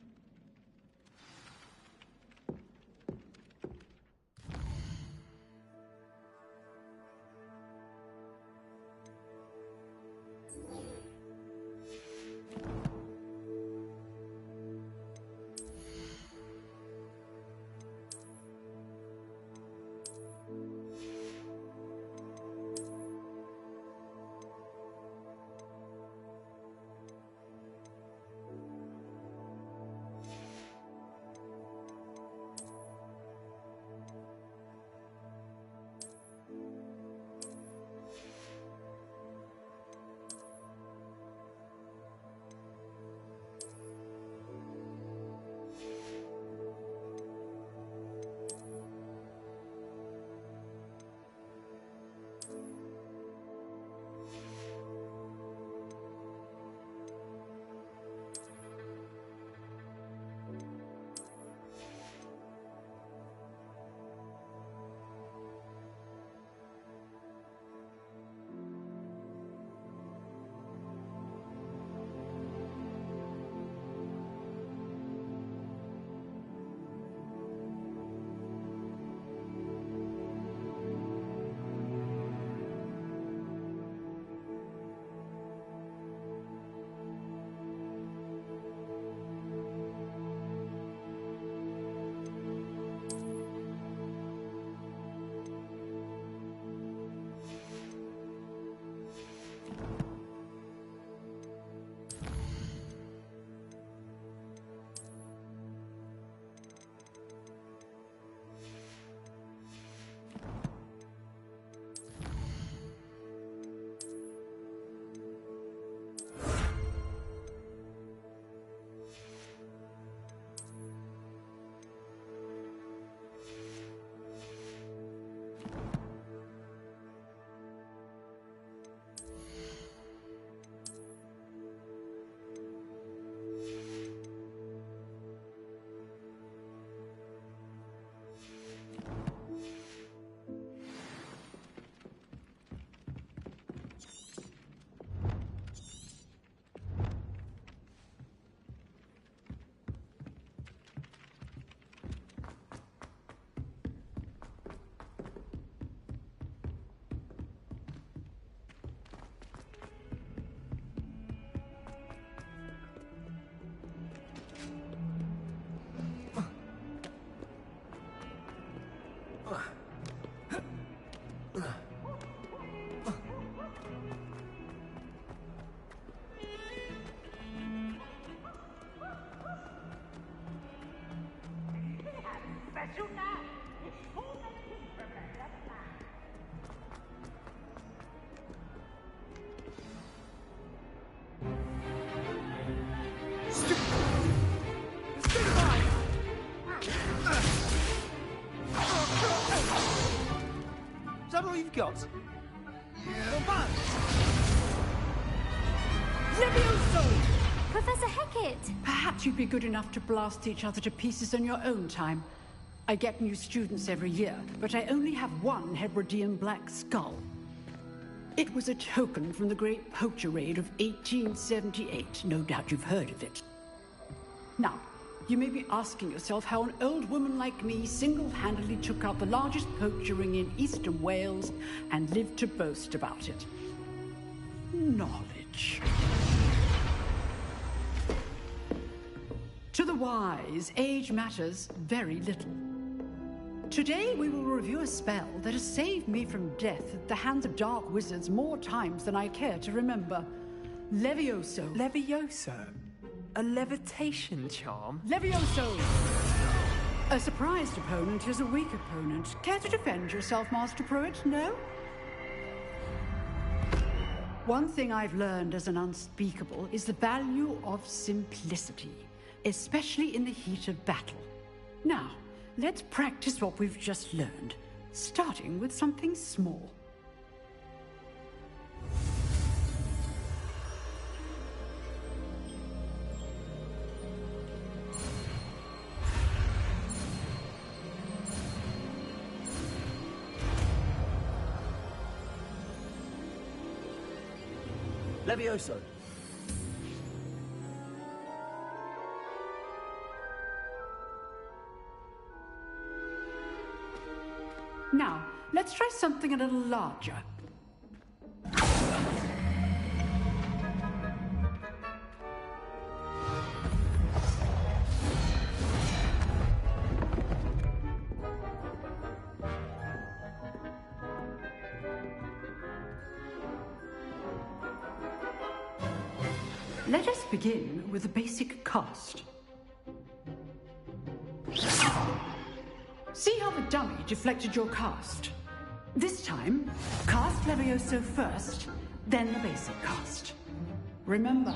Is that all you've got? Yeah. Levioso! Professor Hecat! Perhaps you'd be good enough to blast each other to pieces in your own time. I get new students every year, but I only have one Hebridean black skull. It was a token from the Great Poacher Raid of 1878. No doubt you've heard of it. Now, you may be asking yourself how an old woman like me single-handedly took out the largest poacher ring in eastern Wales and lived to boast about it. Knowledge. To the wise, age matters very little. Today we will review a spell that has saved me from death at the hands of dark wizards more times than I care to remember. Levioso. Levioso? A levitation charm? Levioso! A surprised opponent is a weak opponent. Care to defend yourself, Master Pruitt? No? One thing I've learned as an unspeakable is the value of simplicity, especially in the heat of battle. Now, let's practice what we've just learned, starting with something small. Levioso. Now, let's try something a little larger. Let us begin with a basic cast. See how the dummy deflected your cast? This time, cast Levioso first, then the basic cast. Remember,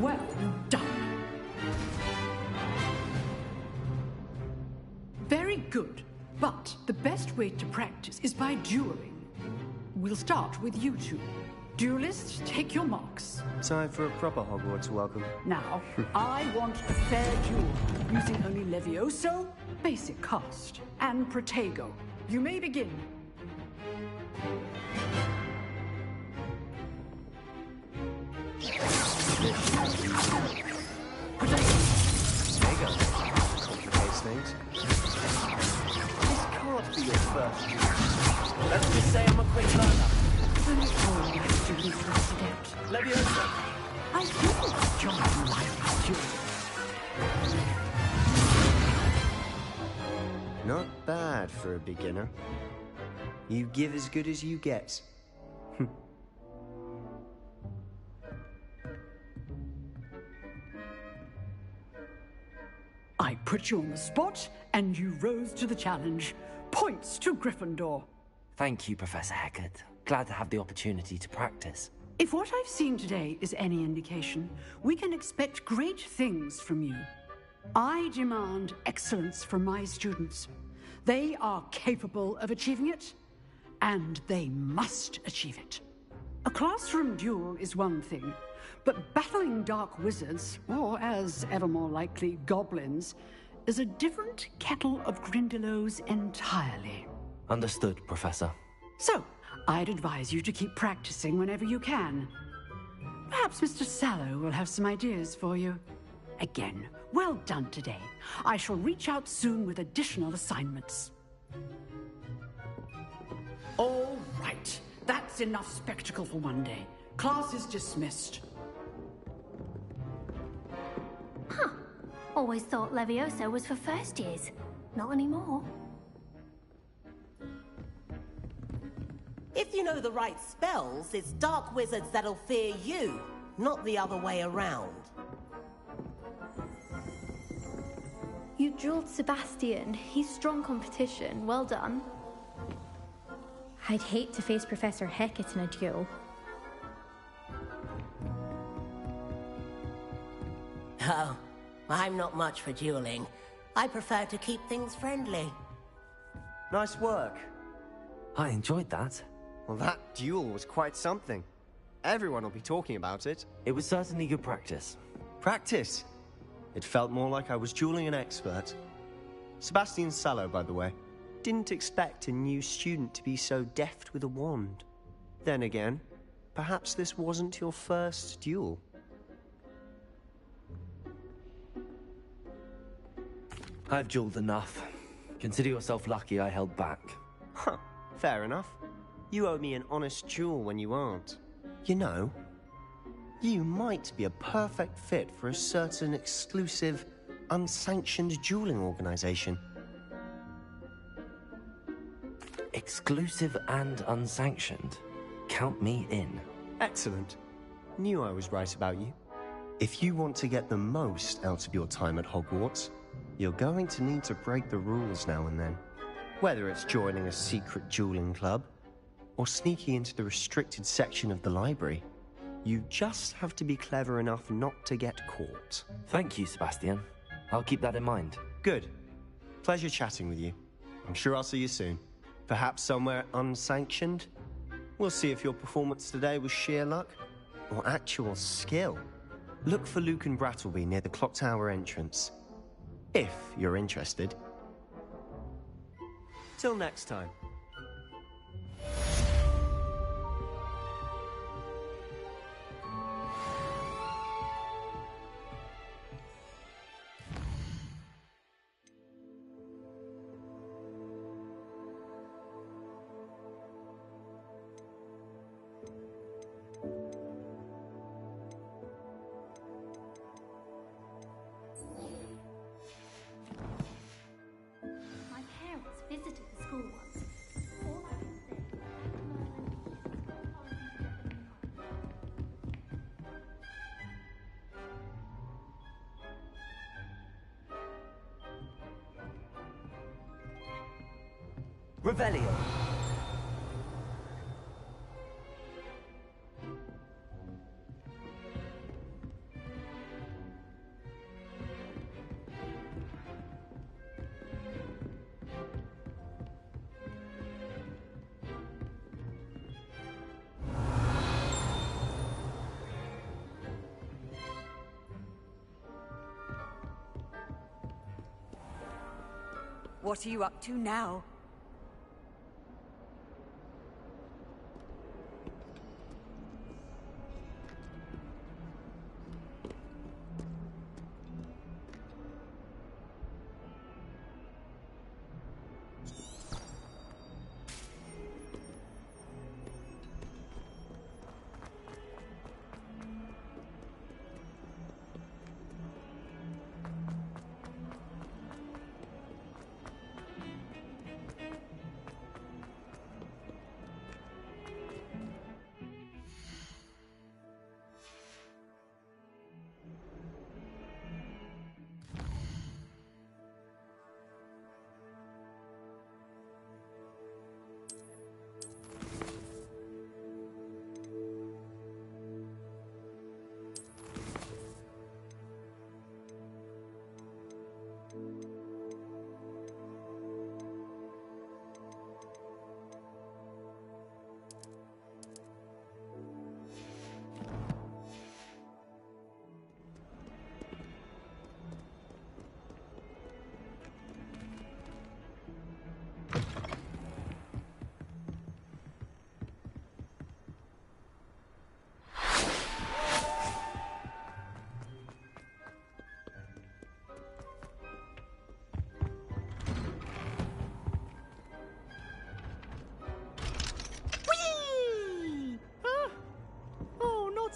well done. Very good, but the best way to practice is by dueling. We'll start with you two. Duelists, take your marks. Time for a proper Hogwarts welcome. Now, I want a fair duel, using only Levioso, basic cast, and Protego. You may begin. Protego. Complicates things. This can't be your first duel. Let's just say I'm a quick learner. Levioso. I think John likes you. Not bad for a beginner. You give as good as you get. I put you on the spot, and you rose to the challenge. Points to Gryffindor. Thank you, Professor Hecat. Glad to have the opportunity to practice. If what I've seen today is any indication, we can expect great things from you. I demand excellence from my students. They are capable of achieving it, and they must achieve it. A classroom duel is one thing, but battling dark wizards, or as ever more likely, goblins, is a different kettle of Grindylows entirely. Understood, Professor. So, I'd advise you to keep practicing whenever you can. Perhaps Mr. Sallow will have some ideas for you. Again, well done today. I shall reach out soon with additional assignments. All right. That's enough spectacle for one day. Class is dismissed. Huh. Always thought Levioso was for first years. Not anymore. If you know the right spells, it's dark wizards that'll fear you, not the other way around. You dueled Sebastian. He's strong competition. Well done. I'd hate to face Professor Hecat in a duel. Oh, I'm not much for dueling. I prefer to keep things friendly. Nice work. I enjoyed that. Well, that duel was quite something. Everyone will be talking about it. It was certainly good practice. Practice? It felt more like I was dueling an expert. Sebastian Sallow, by the way. Didn't expect a new student to be so deft with a wand. Then again, perhaps this wasn't your first duel. I've dueled enough. Consider yourself lucky I held back. Huh, fair enough. You owe me an honest duel when you aren't. You know, you might be a perfect fit for a certain exclusive, unsanctioned dueling organization. Exclusive and unsanctioned? Count me in. Excellent. Knew I was right about you. If you want to get the most out of your time at Hogwarts, you're going to need to break the rules now and then. Whether it's joining a secret dueling club, or sneaking into the restricted section of the library. You just have to be clever enough not to get caught. Thank you, Sebastian. I'll keep that in mind. Good. Pleasure chatting with you. I'm sure I'll see you soon. Perhaps somewhere unsanctioned? We'll see if your performance today was sheer luck or actual skill. Look for Luke and Brattleby near the clock tower entrance. If you're interested. Till next time. My parents visited the school once. All I can say is Revelio. What are you up to now?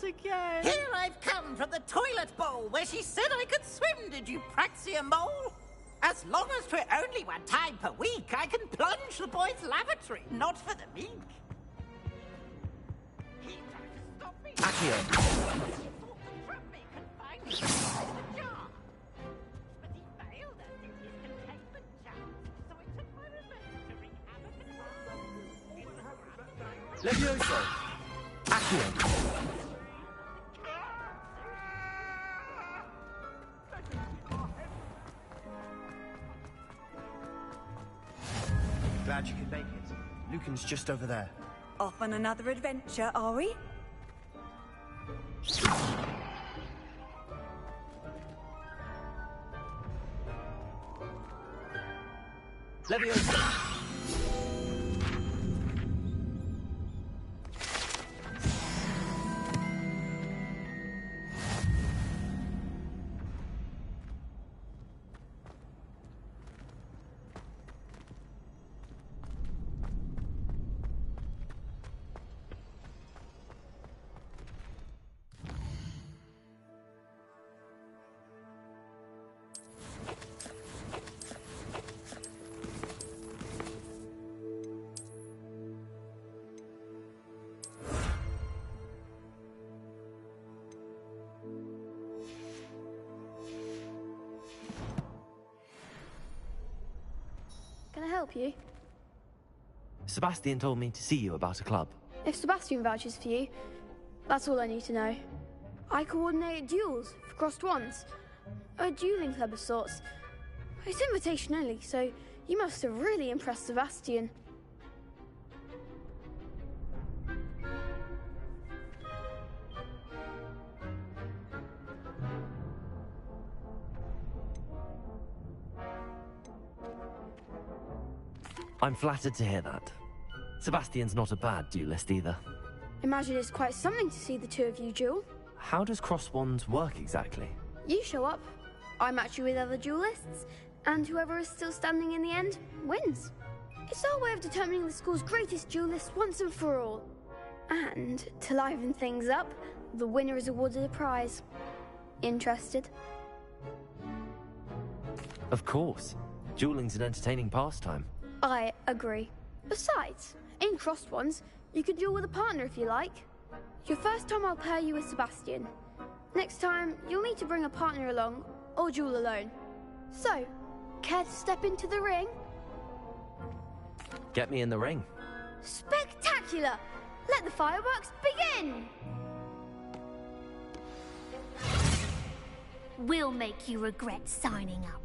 Again. Here I've come from the toilet bowl where she said I could swim, did you praxia mole? As long as 'twere only one time per week, I can plunge the boy's lavatory, not for the meek. He tried to stop me. Accio. He thought to trap me, confined me inside the jar. But he failed us in his containment jars, so I took my revenge to wreak havoc and Levioso. Accio. Glad you could make it. Lucan's just over there. Off on another adventure, are we? Levioso. Can I help you? Sebastian told me to see you about a club. If Sebastian vouches for you, that's all I need to know. I coordinate duels for crossed wands. A dueling club of sorts. It's invitation only, so you must have really impressed Sebastian. I'm flattered to hear that. Sebastian's not a bad duelist either. Imagine it's quite something to see the two of you duel. How does cross wands work exactly? You show up, I match you with other duelists, and whoever is still standing in the end wins. It's our way of determining the school's greatest duelist once and for all. And to liven things up, the winner is awarded a prize. Interested? Of course. Dueling's an entertaining pastime. I agree. Besides, in crossed ones, you could duel with a partner if you like. Your first time I'll pair you with Sebastian. Next time, you'll need to bring a partner along, or duel alone. So, care to step into the ring? Get me in the ring. Spectacular! Let the fireworks begin! We'll make you regret signing up.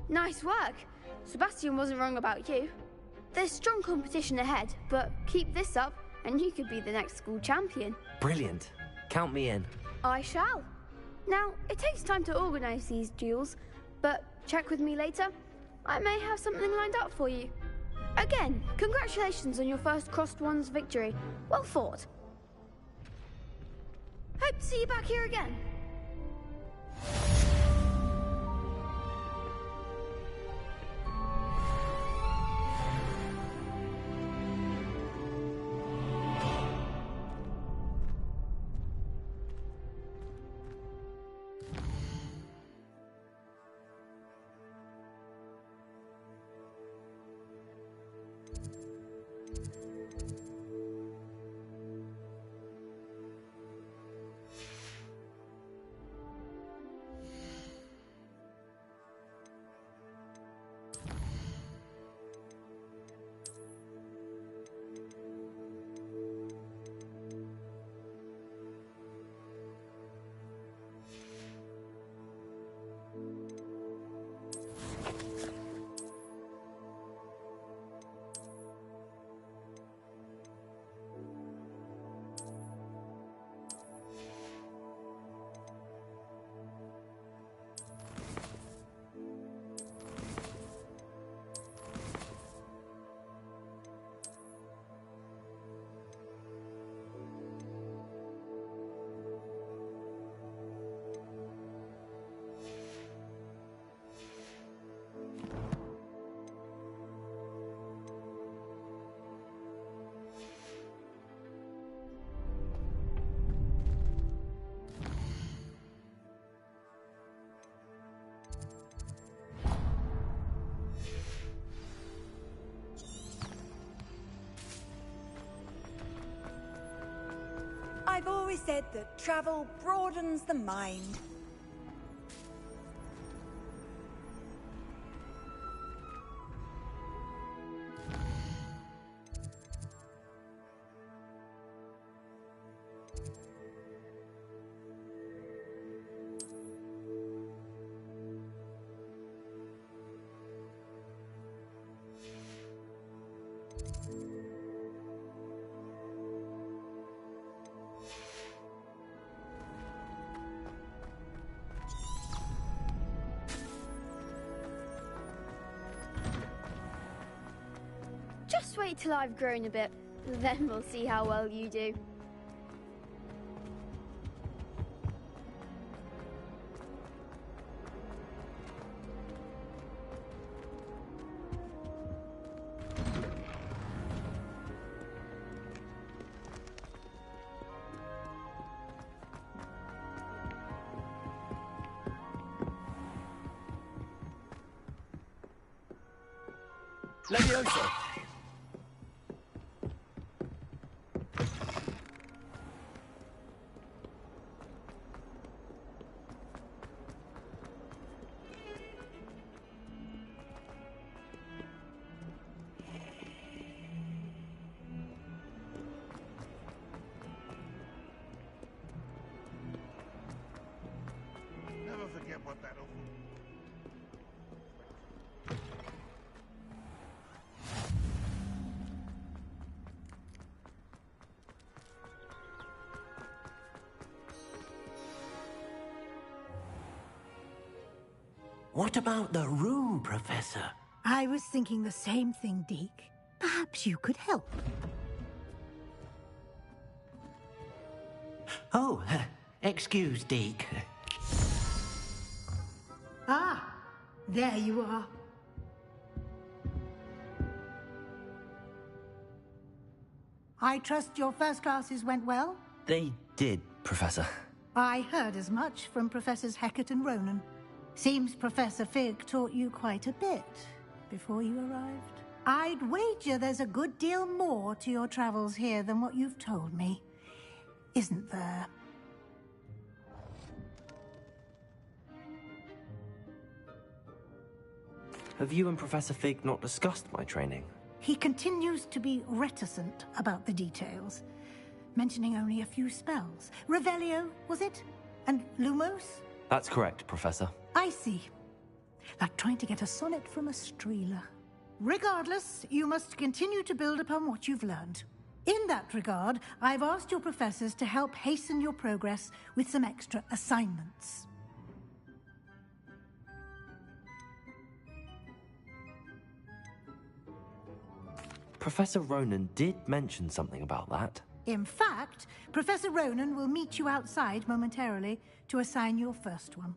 Nice work. Sebastian wasn't wrong about you. There's strong competition ahead, but keep this up and you could be the next school champion. Brilliant. Count me in. I shall. Now, it takes time to organise these duels, but check with me later. I may have something lined up for you. Again, congratulations on your first crossed wands victory. Well fought. Hope to see you back here again. I've always said that travel broadens the mind. Just wait till I've grown a bit, then we'll see how well you do. Levioso! Never forget what that old... What about the room, Professor? I was thinking the same thing, Deke. Perhaps you could help. Oh, excuse, Deke. Ah, there you are. I trust your first classes went well? They did, Professor. I heard as much from Professors Hecat and Ronan. Seems Professor Fig taught you quite a bit before you arrived. I'd wager there's a good deal more to your travels here than what you've told me. Isn't there? Have you and Professor Fig not discussed my training? He continues to be reticent about the details, mentioning only a few spells. Revelio, was it? And Lumos? That's correct, Professor. I see. Like trying to get a sonnet from a streeler. Regardless, you must continue to build upon what you've learned. In that regard, I've asked your professors to help hasten your progress with some extra assignments. Professor Ronan did mention something about that. In fact, Professor Ronan will meet you outside momentarily to assign your first one.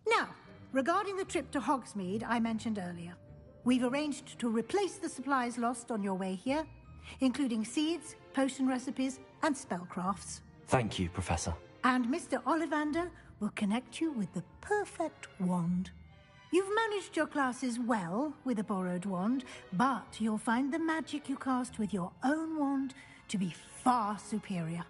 Now, regarding the trip to Hogsmeade I mentioned earlier, we've arranged to replace the supplies lost on your way here, including seeds, potion recipes, and spellcrafts. Thank you, Professor. And Mr. Ollivander will connect you with the perfect wand. You've managed your classes well with a borrowed wand, but you'll find the magic you cast with your own wand to be far superior.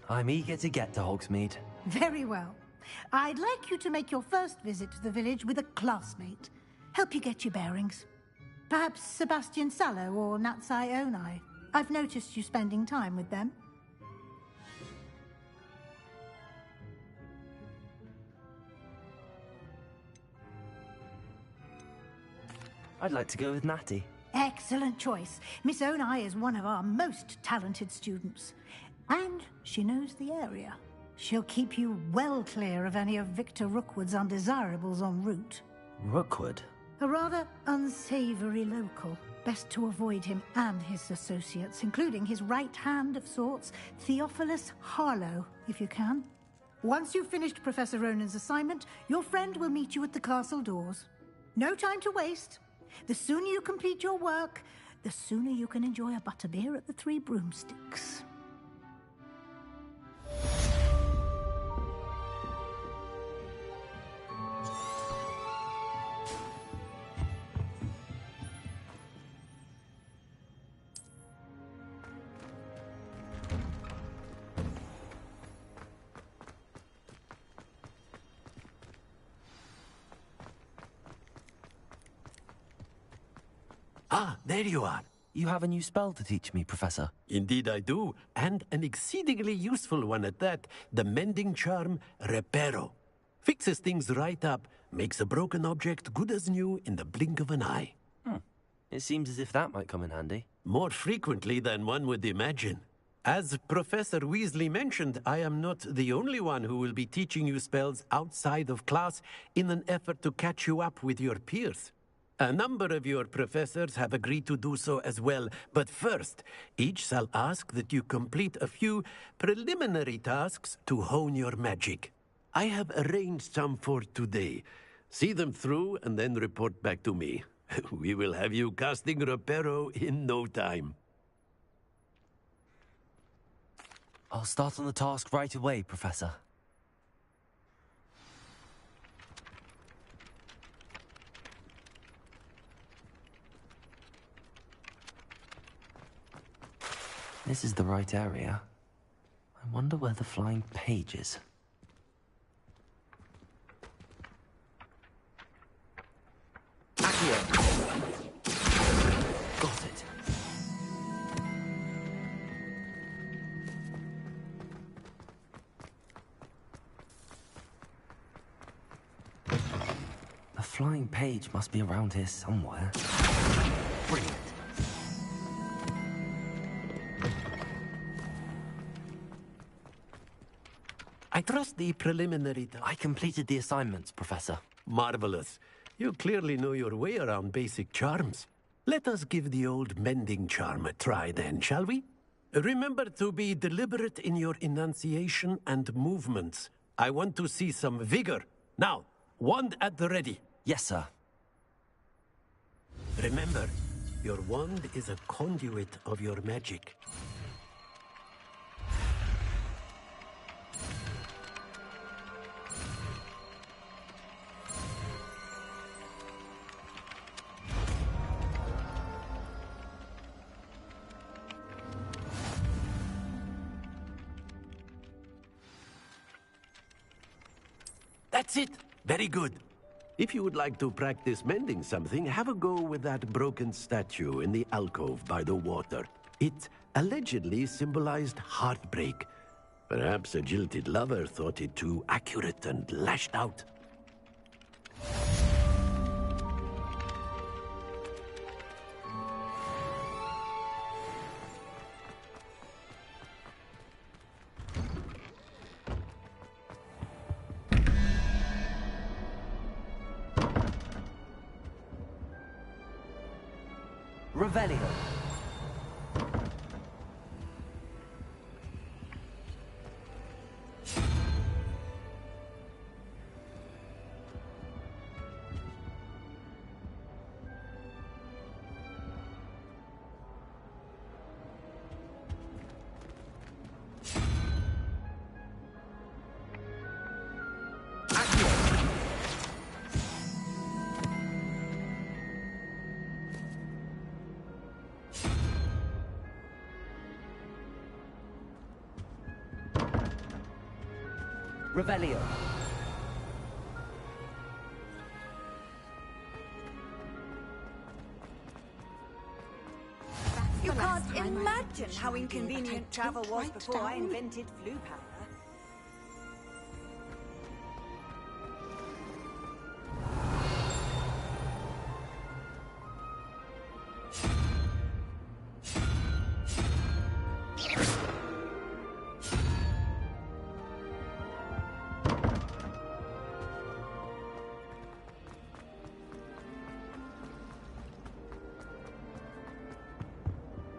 I'm eager to get to Hogsmeade. Very well. I'd like you to make your first visit to the village with a classmate. Help you get your bearings. Perhaps Sebastian Sallow or Natsai Onai. I've noticed you spending time with them. I'd like to go with Natty. Excellent choice. Miss Onai is one of our most talented students. And she knows the area. She'll keep you well clear of any of Victor Rookwood's undesirables en route. Rookwood? A rather unsavory local. Best to avoid him and his associates, including his right hand of sorts, Theophilus Harlow, if you can. Once you've finished Professor Ronan's assignment, your friend will meet you at the castle doors. No time to waste. The sooner you complete your work, the sooner you can enjoy a butterbeer at the Three Broomsticks. Ah, there you are. you have a new spell to teach me, Professor. Indeed I do, and an exceedingly useful one at that. The mending charm, Reparo. Fixes things right up, makes a broken object good as new in the blink of an eye. It seems as if that might come in handy. More frequently than one would imagine. As Professor Weasley mentioned, I am not the only one who will be teaching you spells outside of class in an effort to catch you up with your peers. A number of your professors have agreed to do so as well, but first, each shall ask that you complete a few preliminary tasks to hone your magic. I have arranged some for today. See them through and then report back to me. We will have you casting Reparo in no time. I'll start on the task right away, Professor. This is the right area. I wonder where the flying page is. Accio! Got it. The flying page must be around here somewhere. Brilliant. I trust the preliminary... I completed the assignments, Professor. Marvelous. You clearly know your way around basic charms. Let us give the old mending charm a try then, shall we? Remember to be deliberate in your enunciation and movements. I want to see some vigor. Now, wand at the ready. Yes, sir. Remember, your wand is a conduit of your magic. That's it. Very good. If you would like to practice mending something, have a go with that broken statue in the alcove by the water. It allegedly symbolized heartbreak. Perhaps a jilted lover thought it too accurate and lashed out. Revelio. Revelio. You can't imagine how inconvenient travel was before I invented flu powder.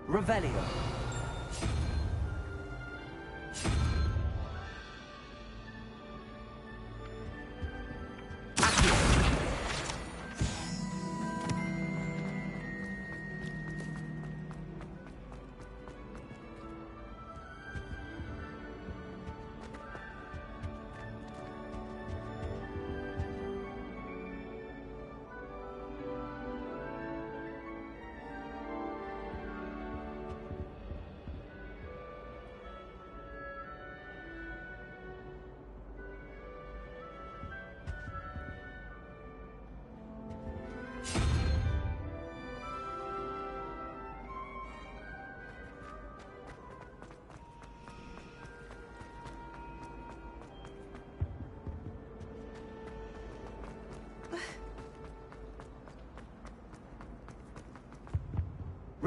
Revelio.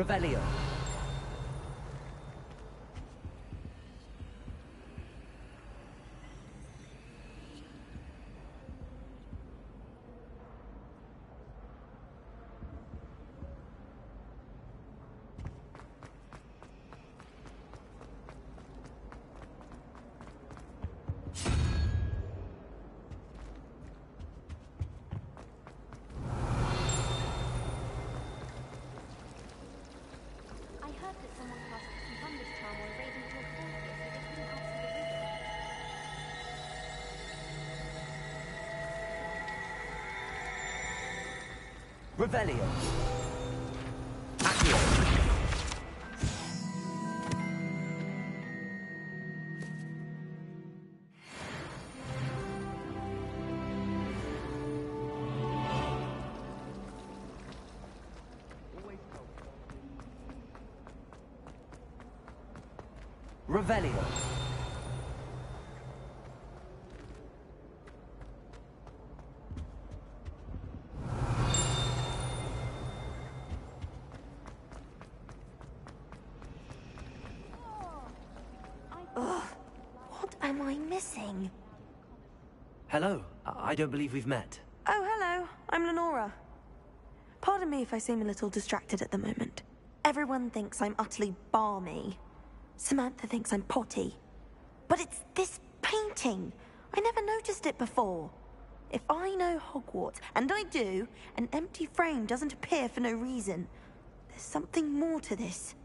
Revelio. Revelio. Accio. Revelio. Ugh, what am I missing? Hello. I don't believe we've met. Oh, hello. I'm Lenora. Pardon me if I seem a little distracted at the moment. Everyone thinks I'm utterly balmy. Samantha thinks I'm potty. But it's this painting. I never noticed it before. If I know Hogwarts, and I do, an empty frame doesn't appear for no reason. There's something more to this.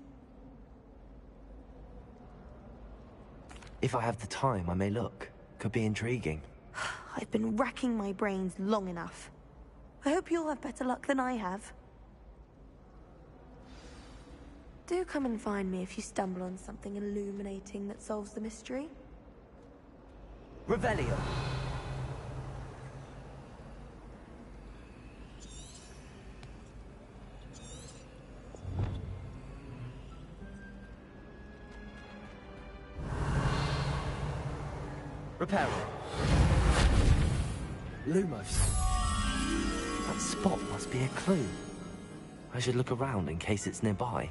If I have the time, I may look. Could be intriguing. I've been racking my brains long enough. I hope you'll have better luck than I have. Do come and find me if you stumble on something illuminating that solves the mystery. Revelio. Reparo. Lumos. That spot must be a clue. I should look around in case it's nearby.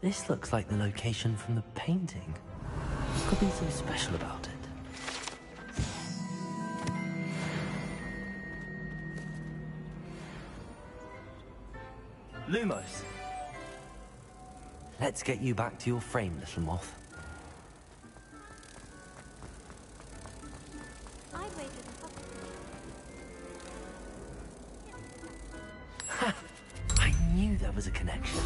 This looks like the location from the painting. What could be so special about it? Lumos. Let's get you back to your frame, little moth. I knew there was a connection.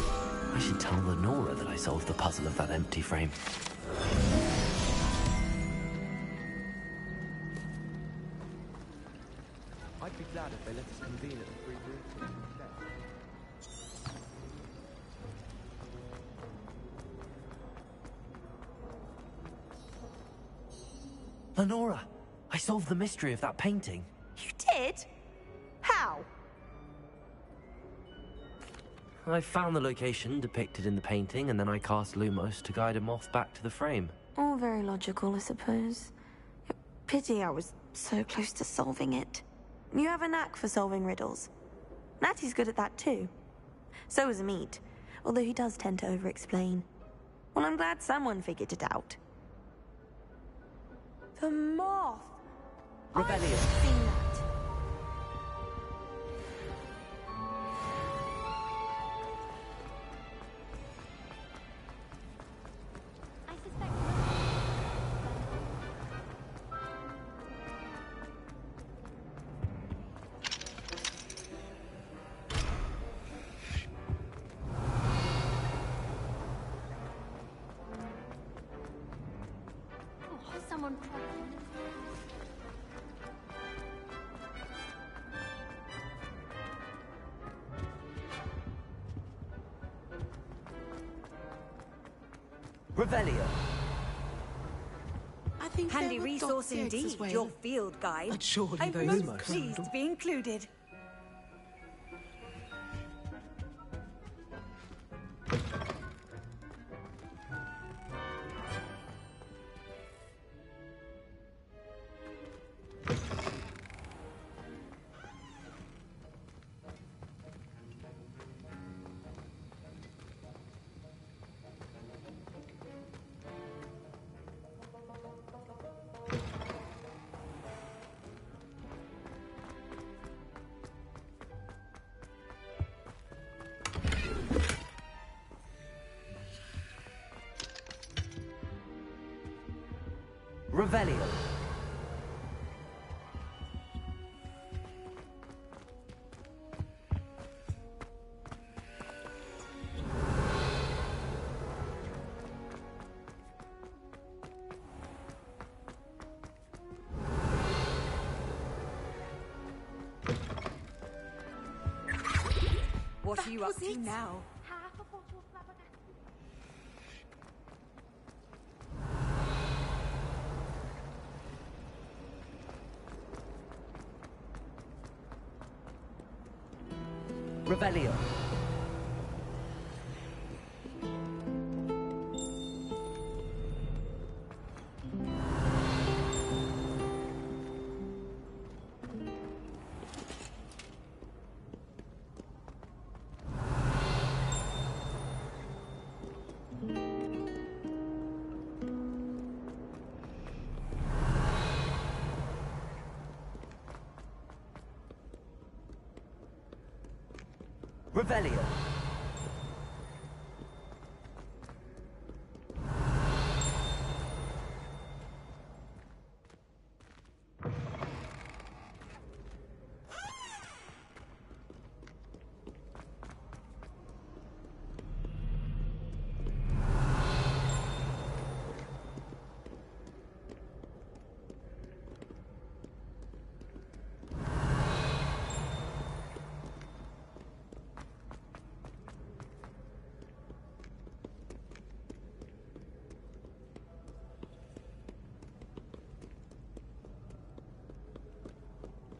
I should tell Lenora that I solved the puzzle of that empty frame. I'd be glad if they let us convene at the free room instead. Lenora, I solved the mystery of that painting. You did? How? I found the location depicted in the painting, and then I cast Lumos to guide a moth back to the frame. All very logical, I suppose. Pity I was so close to solving it. You have a knack for solving riddles. Natty's good at that too. So is Amit, although he does tend to over-explain. Well, I'm glad someone figured it out. The moth! Rebellion. I've seen that. Revelio. I think handy resource indeed, your field guide. But surely I'm those most pleased to be included. Revelio. What are you up to now? Revelio. Revelio.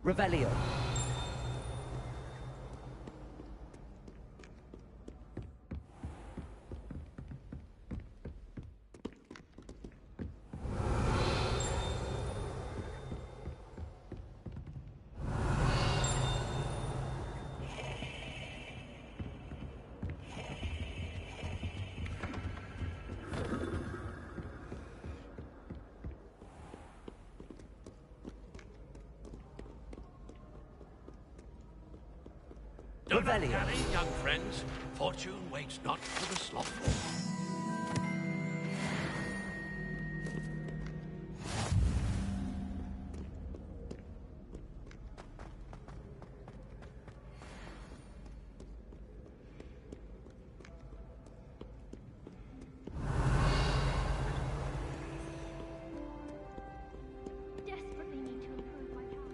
Revelio. Do not tarry, young friends. Fortune waits not for the slothful. Desperately need to improve my charm.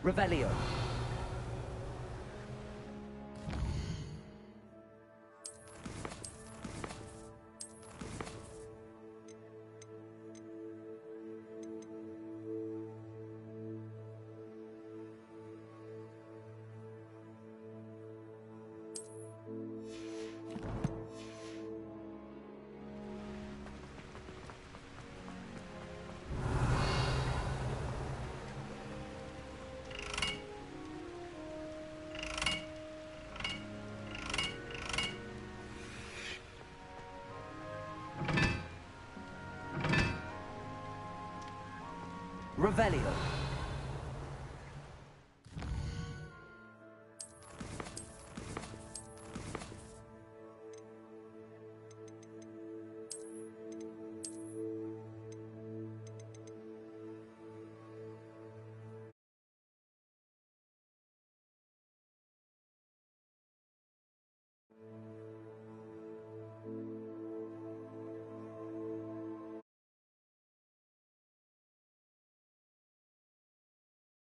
Revelio. Revelio.